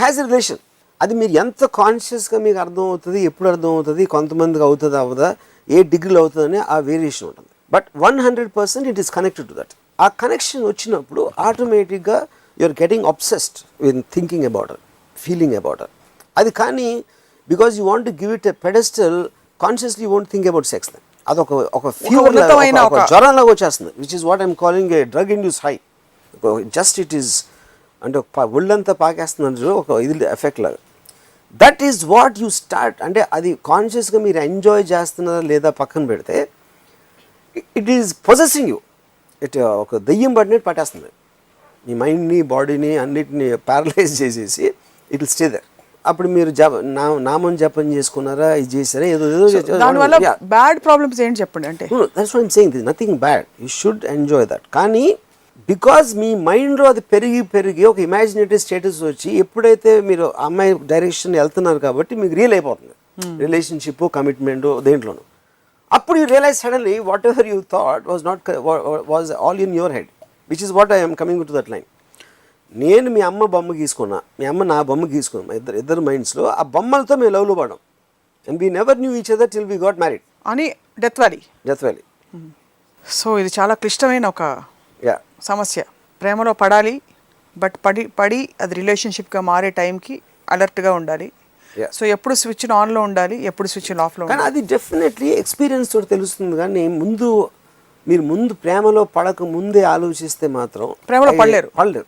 C: has a relation. అది మీరు ఎంత కాన్షియస్గా మీకు అర్థం అవుతుంది, ఎప్పుడు అర్థం అవుతుంది, కొంతమందికి అవుతుంది అవ్వదా, ఏ డిగ్రీలో అవుతుందని ఆ వేరియేషన్ ఉంటుంది. But 100% it is connected to that. ఆ కనెక్షన్ వచ్చినప్పుడు ఆటోమేటిక్గా you're getting obsessed with thinking about it, feeling about it. అది కానీ because you want to give it a pedestal, consciously you want think about sex. అది ఒక fever, ఒక జ్వరంలాగా వచ్చేస్తుంది, which is what I'm calling a drug induce high. Just it is అంటే ఒళ్ళంతా పాకేస్తుంది, ఒక ఇది ఎఫెక్ట్ లాగా. That is what you start. అంటే అది కాన్షియస్గా మీరు ఎంజాయ్ చేస్తున్నారా లేదా పక్కన పెడితే, it is possessing you. It ఒక దెయ్యం పడినట్టు పట్టేస్తుంది మీ మైండ్ని, బాడీని అన్నిటిని ప్యారలైజ్ చేసేసి ఇట్ విల్ స్టే దర్. అప్పుడు మీరు నామం జపం చేసుకున్నారా, ఇది చేశారా, ఏదో
B: దానివల్ల బ్యాడ్ ప్రాబ్లమ్స్ ఏంటి చెప్పండి. అంటే
C: that's what I'm saying, this nothing bad, you should enjoy that. కానీ బికాజ్ మీ మైండ్లో అది పెరిగి ఒక ఇమాజినేటివ్ స్టేటస్ వచ్చి ఎప్పుడైతే మీరు అమ్మాయి డైరెక్షన్ వెళ్తున్నారు కాబట్టి మీకు రియల్ అయిపోతుంది రిలేషన్షిప్, కమిట్మెంట్ దేంట్లోనూ. అప్పుడు you realize suddenly whatever you thought was all in your head, which is what I'm coming to that line. నేను మీ అమ్మ బొమ్మ గీసుకున్నా, మీ అమ్మ నా బొమ్మ గీసుకున్నా, ఇద్దరు మైండ్స్లో ఆ బొమ్మలతో మేము లవ్లో పడ్డాం. And we never knew each other till we got married
B: అని డెత్ వ్యాలీ. సో ఇది చాలా క్లిష్టమైన ఒక సమస్య. ప్రేమలో పడాలి, బట్ పడి అది రిలేషన్షిప్గా మారే టైంకి అలర్ట్గా ఉండాలి. సో ఎప్పుడు స్విచ్ ఆన్లో ఉండాలి, ఎప్పుడు స్విచ్ ఆఫ్లో ఉండాలి.
C: కానీ అది డెఫినెట్లీ ఎక్స్పీరియన్స్ తోటి తెలుస్తుంది. కానీ మీరు ప్రేమలో పడక ముందే ఆలోచిస్తే మాత్రం
B: ప్రేమలో పడలేరు.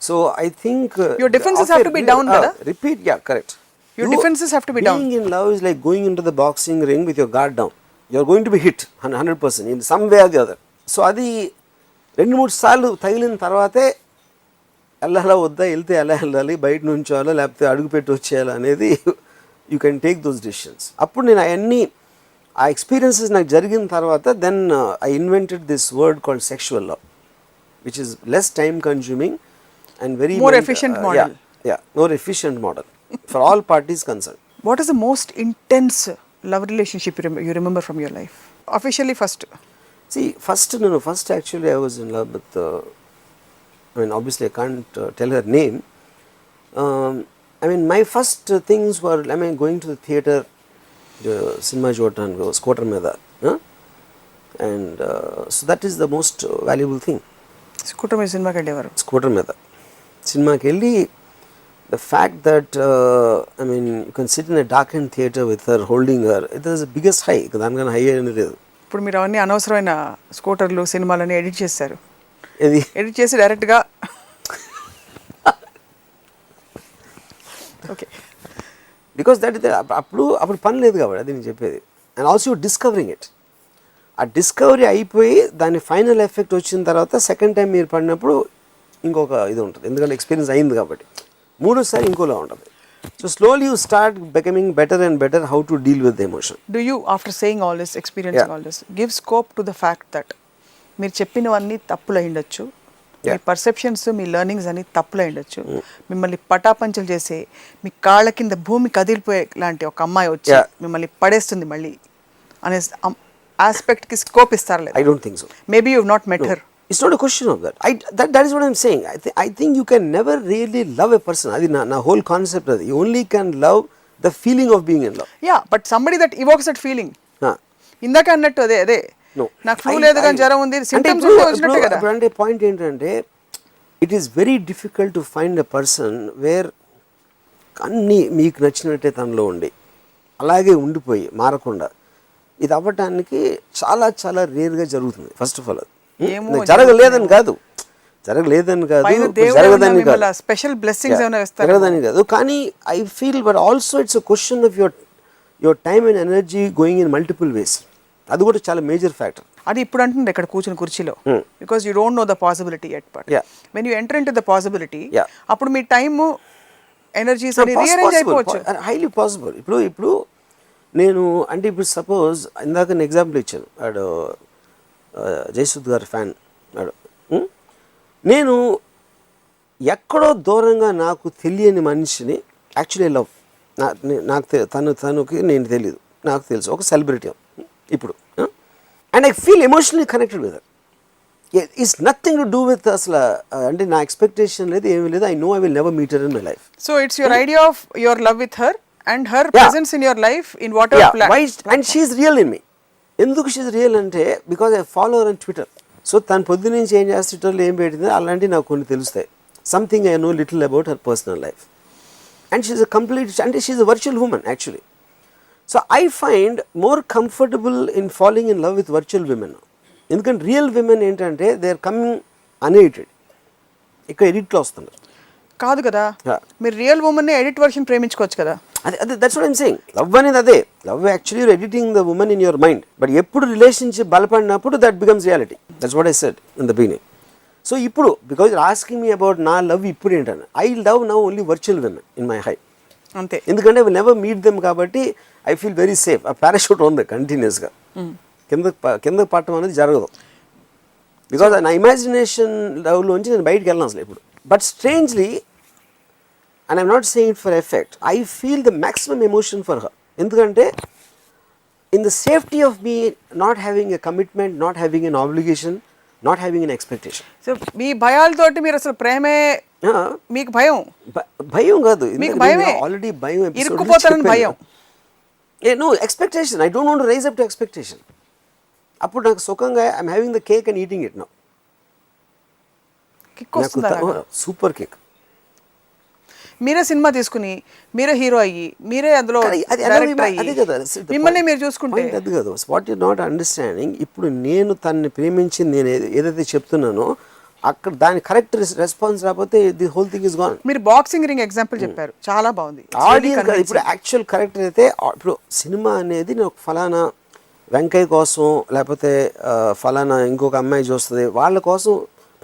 C: So I think
B: your defenses have to be down kada.
C: Repeat, correct.
B: Your defenses have to be down.
C: Being in love is like going into the boxing ring with your guard down. You are going to be hit 100% in some way or the other. So అది 2-3 సార్లు తగిలిన తర్వాతే వెళ్ళాలా వద్దా, వెళ్తే ఎలా వెళ్ళాలి, బయట నుంచోవాలా లేకపోతే అడుగు పెట్టి వచ్చేయాలా అనేది you can take those decisions. అప్పుడు నేను అవన్నీ ఆ ఎక్స్పీరియన్సెస్ నాకు జరిగిన తర్వాత then I invented this word called sexual love, which is less time consuming and very
B: more efficient model.
C: More efficient model for all parties concerned.
B: What is the most intense love relationship you remember from your life? Officially first.
C: See, first actually I was in love with I mean obviously I can't tell her name. I mean my first things were, I mean, going to the theatre, the cinema jotan go scooter meda, and so that is the most valuable thing.
B: Scooter మీద సినిమాకి వెళ్ళేవారు.
C: Scooter meda సినిమాకి వెళ్ళి the fact that I mean you can sit in a darkened theater with her holding her, it is the biggest high. దానికన్నా high అనేది లేదు.
B: ఇప్పుడు మీరు అవన్నీ అనవసరమైన స్కూటర్లు సినిమాలని ఎడిట్ చేశారు.
C: ఇది
B: ఎడిట్ చేసి డైరెక్ట్గా ఓకే
C: బికాస్ దట్ అప్పుడు పని లేదు కాబట్టి అది నేను చెప్పేది. And also discovering it. ఆ డిస్కవరీ అయిపోయి దాని ఫైనల్ ఎఫెక్ట్ వచ్చిన తర్వాత సెకండ్ టైం మీరు పడినప్పుడు ఇంకొక ఇది ఉంటుంది, ఎందుకంటే ఎక్స్పీరియన్స్ అయింది కాబట్టి. మూడోసారి ఇంకోలా ఉంటుంది. So slowly you start becoming better and better how to deal with the emotion.
B: Do you after saying all this, experiencing all this, give scope to the fact that మీరు చెప్పినవన్నీ తప్పులు అయ్యుండొచ్చు, మీ పర్సెప్షన్స్ మీ learnings అన్ని తప్పులు అయ్యుండొచ్చు, మిమ్మల్ని పటాపంచలు చేసే మీ కాళ్ళ కింద భూమి కదిలిపోయే లాంటి ఒక అమ్మాయి వచ్చి మిమ్మల్ని పడేస్తుంది మళ్ళీ అనే ఆస్పెక్ట్కి స్కోప్ ఇస్తారు లేదా?
C: I don't think so.
B: Maybe you not met her.
C: It's not a question of that. That is what I'm saying. I think you can never really love a person. Adi na whole concept adi. You only can love the feeling of being in love.
B: Yeah, but somebody that evokes that feeling. ఇందాక అన్నట్టు అదే
C: No.
B: నాకు flu లేదు కానీ జ్వరం ఉంది, symptoms ఉంటే వచ్చినట్టే కదా.
C: అంటే పాయింట్ ఏంటంటే it is very difficult to find a person where అన్నీ మీకు నచ్చినట్టే తనలో ఉండి అలాగే ఉండిపోయి మారకుండా ఇది అవ్వటానికి చాలా చాలా రేర్గా జరుగుతుంది. ఫస్ట్ ఆఫ్ ఆల్ జరగలేదని కాదు, జరగదని కాదు,
B: స్పెషల్ బ్లెస్సింగ్స్ ఏమైనా ఇస్తారు
C: జరగదని కాదు. కానీ I feel but also it's a question of your time and energy going in multiple ways. అది కూడా చాలా మేజర్ ఫ్యాక్టర్.
B: అది ఇప్పుడు అంటుంది ఇక్కడ కూర్చుని కుర్చీలో, because you don't know the possibility at, but when you enter in to the possibility అప్పుడు మీ టైమ్ ఎనర్జీస్ రీఅరేంజ్ అయిపోవచ్చు.
C: Highly possible. ఇప్పుడు నేను అంటే ఇప్పుడు సపోజ్ ఇందాక నేను ఎగ్జాంపుల్ ఇచ్చాను, వాడు జయసుద్ గారి ఫ్యాన్ వాడు. నేను ఎక్కడో దూరంగా నాకు తెలియని మనిషిని యాక్చువల్లీ లవ్, నాకు తనకి నేను తెలియదు, నాకు తెలుసు ఒక సెలబ్రిటీ ఇప్పుడు, and I feel emotionally connected with that. It's nothing to do with అసలు అంటే నా ఎక్స్పెక్టేషన్ లేదు, ఏమీ లేదు. I know I will never meet her in my life.
B: So it's your idea of your love with her and her presence in your life in what ever plan.
C: And she is real in me. ఎందుకు she's real అంటే because I follow her on Twitter. So తను పొద్దు నుంచి ఏం చేస్తే ట్విట్టర్లో ఏం పెట్టిందో అలాంటివి నాకు కొన్ని తెలుస్తాయి. Something I know little about her personal life. And she's a complete అంటే she's a virtual woman actually. So I find more comfortable in following in love with virtual women. ఎందుకంటే రియల్ విమెన్ ఏంటంటే they are coming unedited. ఇక్కడ ఎడిట్లో వస్తున్నారు
B: కాదు కదా. మీరు real woman edit version ప్రేమించుకోవచ్చు కదా.
C: అదే that's what I'm saying. Love అనేది అదే. Love actually you're editing the woman in your mind. But ఎప్పుడు రిలేషన్షిప్ బలపడినప్పుడు that becomes reality. That's what I said in the beginning. So ఇప్పుడు because you're asking me about నా love ఇప్పుడు ఏంటంటే I love now only virtual women in my high.
B: అంతే.
C: ఎందుకంటే will never meet them కాబట్టి I feel very safe. ఆ parachute ఉంది కంటిన్యూస్గా, కింద పట్టడం అనేది జరగదు. బికాజ్ నా ఇమాజినేషన్ లవ్లోంచి నేను బయటికి వెళ్ళను అసలు ఇప్పుడు. But strangely, and I'm not saying it for effect, I feel the maximum emotion for her. ఎందుకంటే in the safety of me not having a commitment, not having an obligation, not having an expectation.
B: So మీ భయాలతోటి మీరు అసలు ప్రేమే, మీకు
C: భయం కాదు,
B: మీకు భయమే,
C: ఆల్రెడీ భయం,
B: ఇరుక్కుపోతారని భయం.
C: No expectation. I don't want to rise up to expectation. అప్పుడు నాకు సుఖంగా I'm having the cake and eating it now.
B: Kick వస్తుందా?
C: Super cake.
B: మీరే సినిమా తీసుకుని మీరే హీరో అయ్యి మీరే అందులో మిమ్మల్ని మీరు చూసుకుంటే
C: అది కాదు. వాట్ యు నాట్ అండర్స్టాండింగ్, ఇప్పుడు నేను తనని ప్రేమించింది, నేను ఏదైతే చెప్తున్నానో అక్కడ దాని కరెక్ట్ రెస్పాన్స్ రాకపోతే the whole thing is gone.
B: మీరు బాక్సింగ్ రింగ్ ఎగ్జాంపుల్ చెప్పారు, చాలా బాగుంది.
C: ఆడియన్స్ ఇప్పుడు యాక్చువల్ కరెక్ట్ అయితే ఇప్పుడు సినిమా అనేది నేను ఫలానా వెంకయ్య కోసం లేకపోతే ఫలానా ఇంకొక అమ్మాయి చూస్తుంది వాళ్ళ కోసం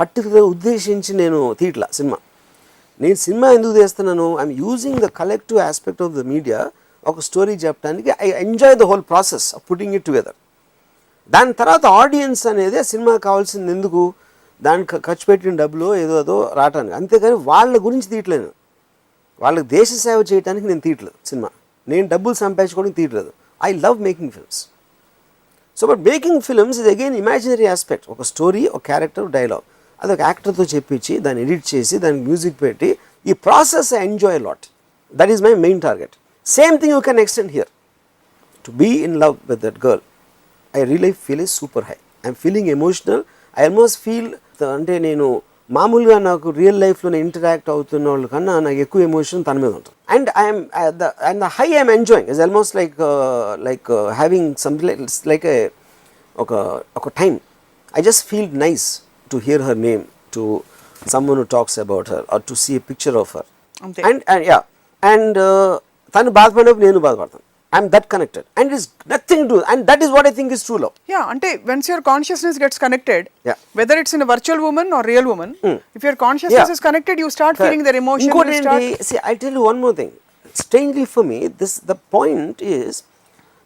C: పర్టికులర్ ఉద్దేశించి నేను తీయట్లా సినిమా. నేను సినిమా ఎందుకు చేస్తున్నాను, I'm using the collective aspect of the media ఒక స్టోరీ చెప్పడానికి. I enjoy the whole process of putting it together. దాని తర్వాత ఆడియన్స్ అనేది సినిమా కావాల్సింది ఎందుకు, దానికి ఖర్చు పెట్టిన డబ్బులు ఏదో రావటానికి, అంతేగాని వాళ్ళ గురించి తీయట్లేదు. వాళ్ళకి దేశ సేవ చేయడానికి నేను తీయట్లేదు సినిమా. నేను డబ్బులు సంపాదించుకోవడానికి తీయట్లేదు. I love making films. So but making films is again imaginary aspect. ఒక స్టోరీ, ఒక క్యారెక్టర్, డైలాగ్, అది ఒక యాక్టర్తో చెప్పించి దాన్ని ఎడిట్ చేసి దానికి మ్యూజిక్ పెట్టి ఈ process I enjoy lot. That is my main target. Same thing you can extend here. To be in love with that girl I really feel is super high. I'm feeling emotional. I almost feel అంటే నేను మామూలుగా నాకు real లైఫ్లోనే interact అవుతున్న వాళ్ళ కన్నా నాకు ఎక్కువ emotion తన మీద ఉంటుంది. And I'm and the high I'm enjoying is almost like having something like ఒక time. I just feel nice to hear her name, to someone who talks about her, or to see a picture of her.
B: Ante.
C: And yeah, and tanu baadhapadiనప్పుడు నేను బాధపడతాను. I'm that connected, and it's nothing to do, and that is what I think is true love.
B: Yeah, ante once your consciousness gets connected,
C: Yeah.
B: whether it's in a virtual woman or real woman, if your consciousness is connected, you start feeling their emotion.
C: Inkoti enti, see, I tell you one more thing. Strangely for me, the point is,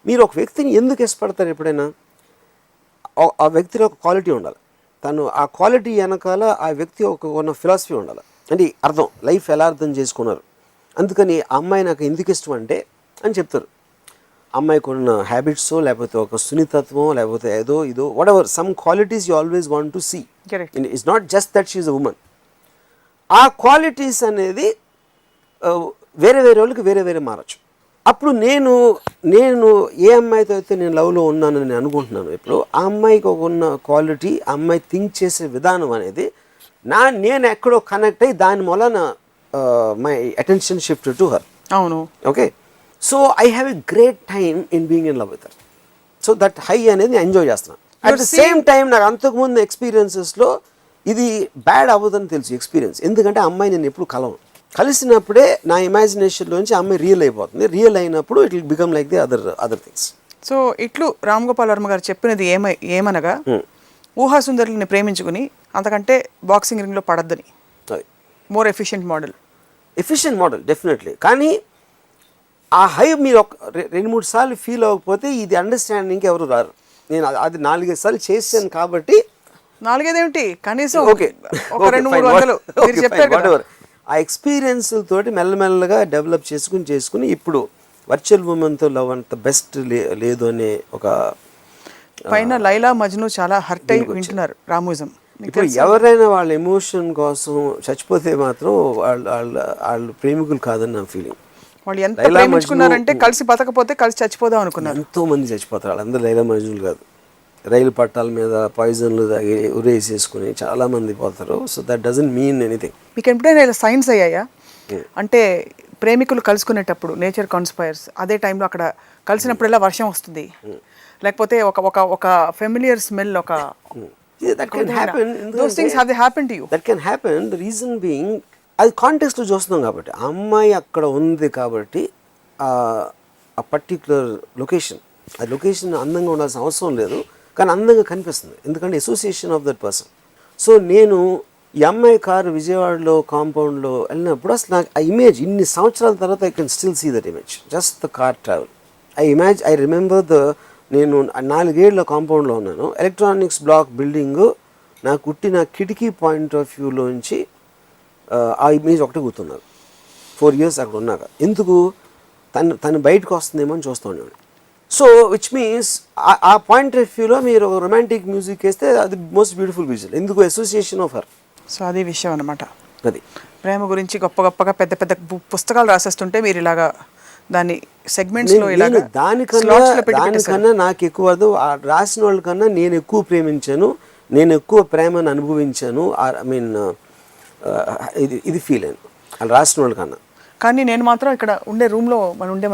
C: మీరు ఒక వ్యక్తిని ఎందుకు ఇష్టపడతారు ఎప్పుడైనా? ఆ వ్యక్తిలో ఒక quality ఉండాలి. తను ఆ క్వాలిటీ వెనకాల ఆ వ్యక్తి ఒక ఫిలాసఫీ ఉండాలి. అంటే అర్థం, లైఫ్ ఎలా అర్థం చేసుకున్నారు. అందుకని ఆ అమ్మాయి నాకు ఎందుకు ఇష్టం అంటే అని చెప్తారు. అమ్మాయికి ఉన్న హ్యాబిట్స్, లేకపోతే ఒక సున్నితత్వం, లేకపోతే ఏదో ఇదో whatever some qualities you always want to see. It's not just that she is a woman. ఆ క్వాలిటీస్ అనేది వేరే వేరే వాళ్ళకి వేరే వేరే మారచ్చు. అప్పుడు నేను ఏ అమ్మాయితో అయితే నేను లవ్లో ఉన్నానని నేను అనుకుంటున్నాను, ఇప్పుడు ఆ అమ్మాయికి ఉన్న క్వాలిటీ, ఆ అమ్మాయి థింక్ చేసే విధానం అనేది నేను ఎక్కడో కనెక్ట్ అయ్యి దాని వలన my attention shift to her.
B: అవును,
C: okay. So I have a great time in being in love with her. So that high అనేది నేను ఎంజాయ్ చేస్తున్నాను. అట్ ద సేమ్ టైం నాకు అంతకుముందు ఎక్స్పీరియన్సెస్లో ఇది బ్యాడ్ అవ్వదని తెలుసు ఎక్స్పీరియన్స్. ఎందుకంటే ఆ అమ్మాయి నేను ఎప్పుడు కలిసినప్పుడే నా ఇమాజినేషన్లోంచి అమ్మాయి రియల్ అయిపోతుంది. రియల్ అయినప్పుడు it will become like the other things.
B: So ఇట్లు రామ్ గోపాల్ వర్మ గారు చెప్పినది ఏమనగా ఊహాసుందరులని ప్రేమించుకుని అంతకంటే బాక్సింగ్ రింగ్లో పడద్దని. More efficient model definitely. కానీ ఆ హై మీరు ఒక 2-3 సార్లు ఫీల్ అవ్వకపోతే ఇది అండర్స్టాండింగ్కి ఎవరు రారు. నేను అది 4-5 సార్లు చేశాను కాబట్టి. 4-5 ఏమిటి, కనీసం
C: ఓకే,
B: ఒక 200-300 మీరు చెప్పారు కదా.
C: ఆ ఎక్స్పీరియన్స్ తోటి మెల్లమెల్లగా డెవలప్ చేసుకుని ఇప్పుడు వర్చువల్ ఉమెన్తో లవ్ అంత బెస్ట్ లేదు అనే ఒక
B: పైన లైలా మజ్ను చాలా హర్ట్ అయి వింటున్నారు రామూయిజం.
C: ఇప్పుడు ఎవరైనా వాళ్ళ ఎమోషన్ కోసం చచ్చిపోతే మాత్రం వాళ్ళు ప్రేమికులు కాదని నా ఫీలింగ్.
B: వాళ్ళు ఎంత ప్రేమించుకున్నారంటే కలిసి బతకపోతే కలిసి చచ్చిపోదాం అనుకున్నారు.
C: ఎంతో మంది చచ్చిపోతారు, వాళ్ళందరూ లైలా మజ్నులు కాదు. రైలు పట్టాల మీద పాయిజన్లు తాగి ఉరేసేసుకుని చాలామంది పోతారు. So that doesn't mean anything.
B: మీకు ఎప్పుడైనా ఇలా సైన్స్ అయ్యాయా? అంటే ప్రేమికులు కలుసుకునేటప్పుడు నేచర్ కాన్స్పైర్స్, అదే టైంలో అక్కడ కలిసినప్పుడల్లా వర్షం వస్తుంది, లేకపోతే ఒక ఫెమిలియర్ స్మెల్, ఒక
C: that can happen.
B: Those things have they happened to you?
C: That can happen. The reason being, అది కాంటెక్స్ట్లో చూస్తున్నాం కాబట్టి, ఆ అమ్మాయి అక్కడ ఉంది కాబట్టి ఆ పర్టిక్యులర్ లొకేషన్, ఆ లొకేషన్ అందంగా ఉండాల్సిన అవసరం లేదు, కానీ అందంగా కనిపిస్తుంది ఎందుకంటే association of that person. So నేను ఈ అమ్మాయి కారు విజయవాడలో కాంపౌండ్లో వెళ్ళినప్పుడు అసలు నాకు ఆ ఇమేజ్ ఇన్ని సంవత్సరాల తర్వాత I can still see that image, just the car travel. I remember నేను 4 ఏళ్ళ కాంపౌండ్లో ఉన్నాను. ఎలక్ట్రానిక్స్ బ్లాక్ బిల్డింగ్ నాకు పుట్టిన కిటికీ పాయింట్ ఆఫ్ వ్యూలోంచి ఆ ఇమేజ్ ఒకటి గుర్తున్నారు. 4 years అక్కడ ఉన్నాక. ఎందుకు తను బయటకు వస్తుందేమో అని చూస్తూ ఉండేవాడు. సో విచ్ మీన్స్ ఆ పాయింట్ ఆఫ్ వ్యూలో మీరు ఒక రొమాంటిక్ మ్యూజిక్ వేస్తే అది మోస్ట్ బ్యూటిఫుల్ విజువల్. ఎందుకు? Association of her.
B: సో అది విషయం అనమాట.
C: అది
B: ప్రేమ గురించి గొప్పగా పెద్ద పుస్తకాలు రాసేస్తుంటే మీరు ఇలాగా దాన్ని సెగ్మెంట్స్లో ఇలాగా
C: దానికన్నా నాకు ఎక్కువ రాసిన వాళ్ళకన్నా నేను ఎక్కువ ప్రేమించాను, నేను ఎక్కువ ప్రేమను అనుభవించాను. ఐ మీన్ ఇది ఫీల్ అయ్యాను వాళ్ళు రాసిన వాళ్ళకన్నా.
B: కానీ నేను మాత్రం ఇక్కడ ఉండే రూమ్లో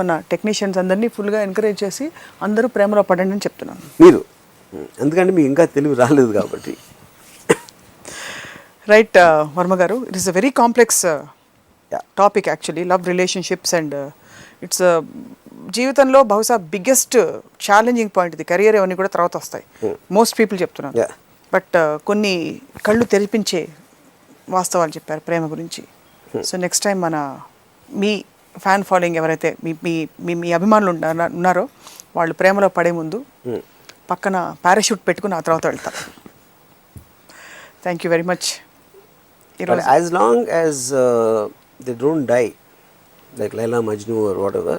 B: మన టెక్నీషియన్స్ అందరినీ ఫుల్గా ఎంకరేజ్ చేసి అందరూ ప్రేమలో పడండి అని చెప్తున్నాను.
C: మీరు ఎందుకంటే మీకు ఇంకా తెలివి రాలేదు కాబట్టి.
B: రైట్ వర్మ గారు, it is a very complex topic actually, love relationships and it's జీవితంలో బహుశా బిగ్గెస్ట్ ఛాలెంజింగ్ పాయింట్ ఇది. కెరియర్ అవన్నీ కూడా తర్వాత వస్తాయి, మోస్ట్ పీపుల్ చెప్తున్నారు. బట్ కొన్ని కళ్ళు తెరిపించే వాస్తవాలు చెప్పారు ప్రేమ గురించి. సో నెక్స్ట్ టైం మీ ఫ్యాన్ ఫాలోయింగ్ ఎవరైతే మీ అభిమానులు ఉన్నారో వాళ్ళు ప్రేమలో పడే ముందు పక్కన పారాషూట్ పెట్టుకుని ఆ తర్వాత వెళ్తారు. Thank you very much.
C: As long as they don't die like Laila Majnu or whatever,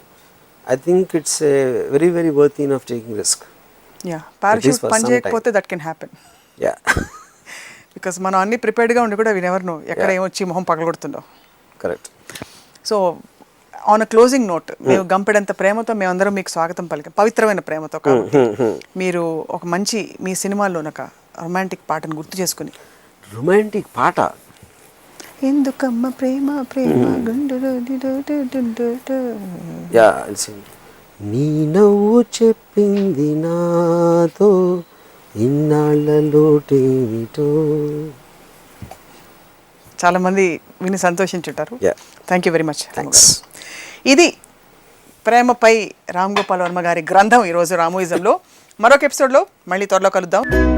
C: I think it's a very very worthy enough taking risk.
B: Yeah, parachute పని చేయకపోతే that can happen.
C: Yeah.
B: Because మనం అన్ని ప్రిపేర్డ్గా ఉండి కూడా we never know ఎక్కడ ఏమొచ్చి మొహం పగలగొడుతుందో.
C: Correct.
B: So on a closing note, మేము గంపెడంత ప్రేమతో మేమందరం మీకు స్వాగతం పలికాం, పవిత్రమైన ప్రేమతో. కాబట్టి మీరు ఒక మంచి మీ సినిమాల్లో ఒక రొమాంటిక్ పాటను గుర్తు చేసుకుని
C: రొమాంటిక్ పాట.
B: ఎందుకమ్మ ప్రేమ ప్రేమ
C: యా నీ నవ్వు చెప్పింది నాతో ఇన్నాళ్ళ లోటేమిటో.
B: చాలా మంది విని సంతోషించుంటారు.
C: Yeah.
B: Thank you very much.
C: Thanks.
B: ఇది ప్రేమపై రామ్ గోపాల్ వర్మ గారి గ్రంథం ఈరోజు రామోయిజంలో. మరొక ఎపిసోడ్లో మళ్ళీ త్వరలో కలుద్దాం.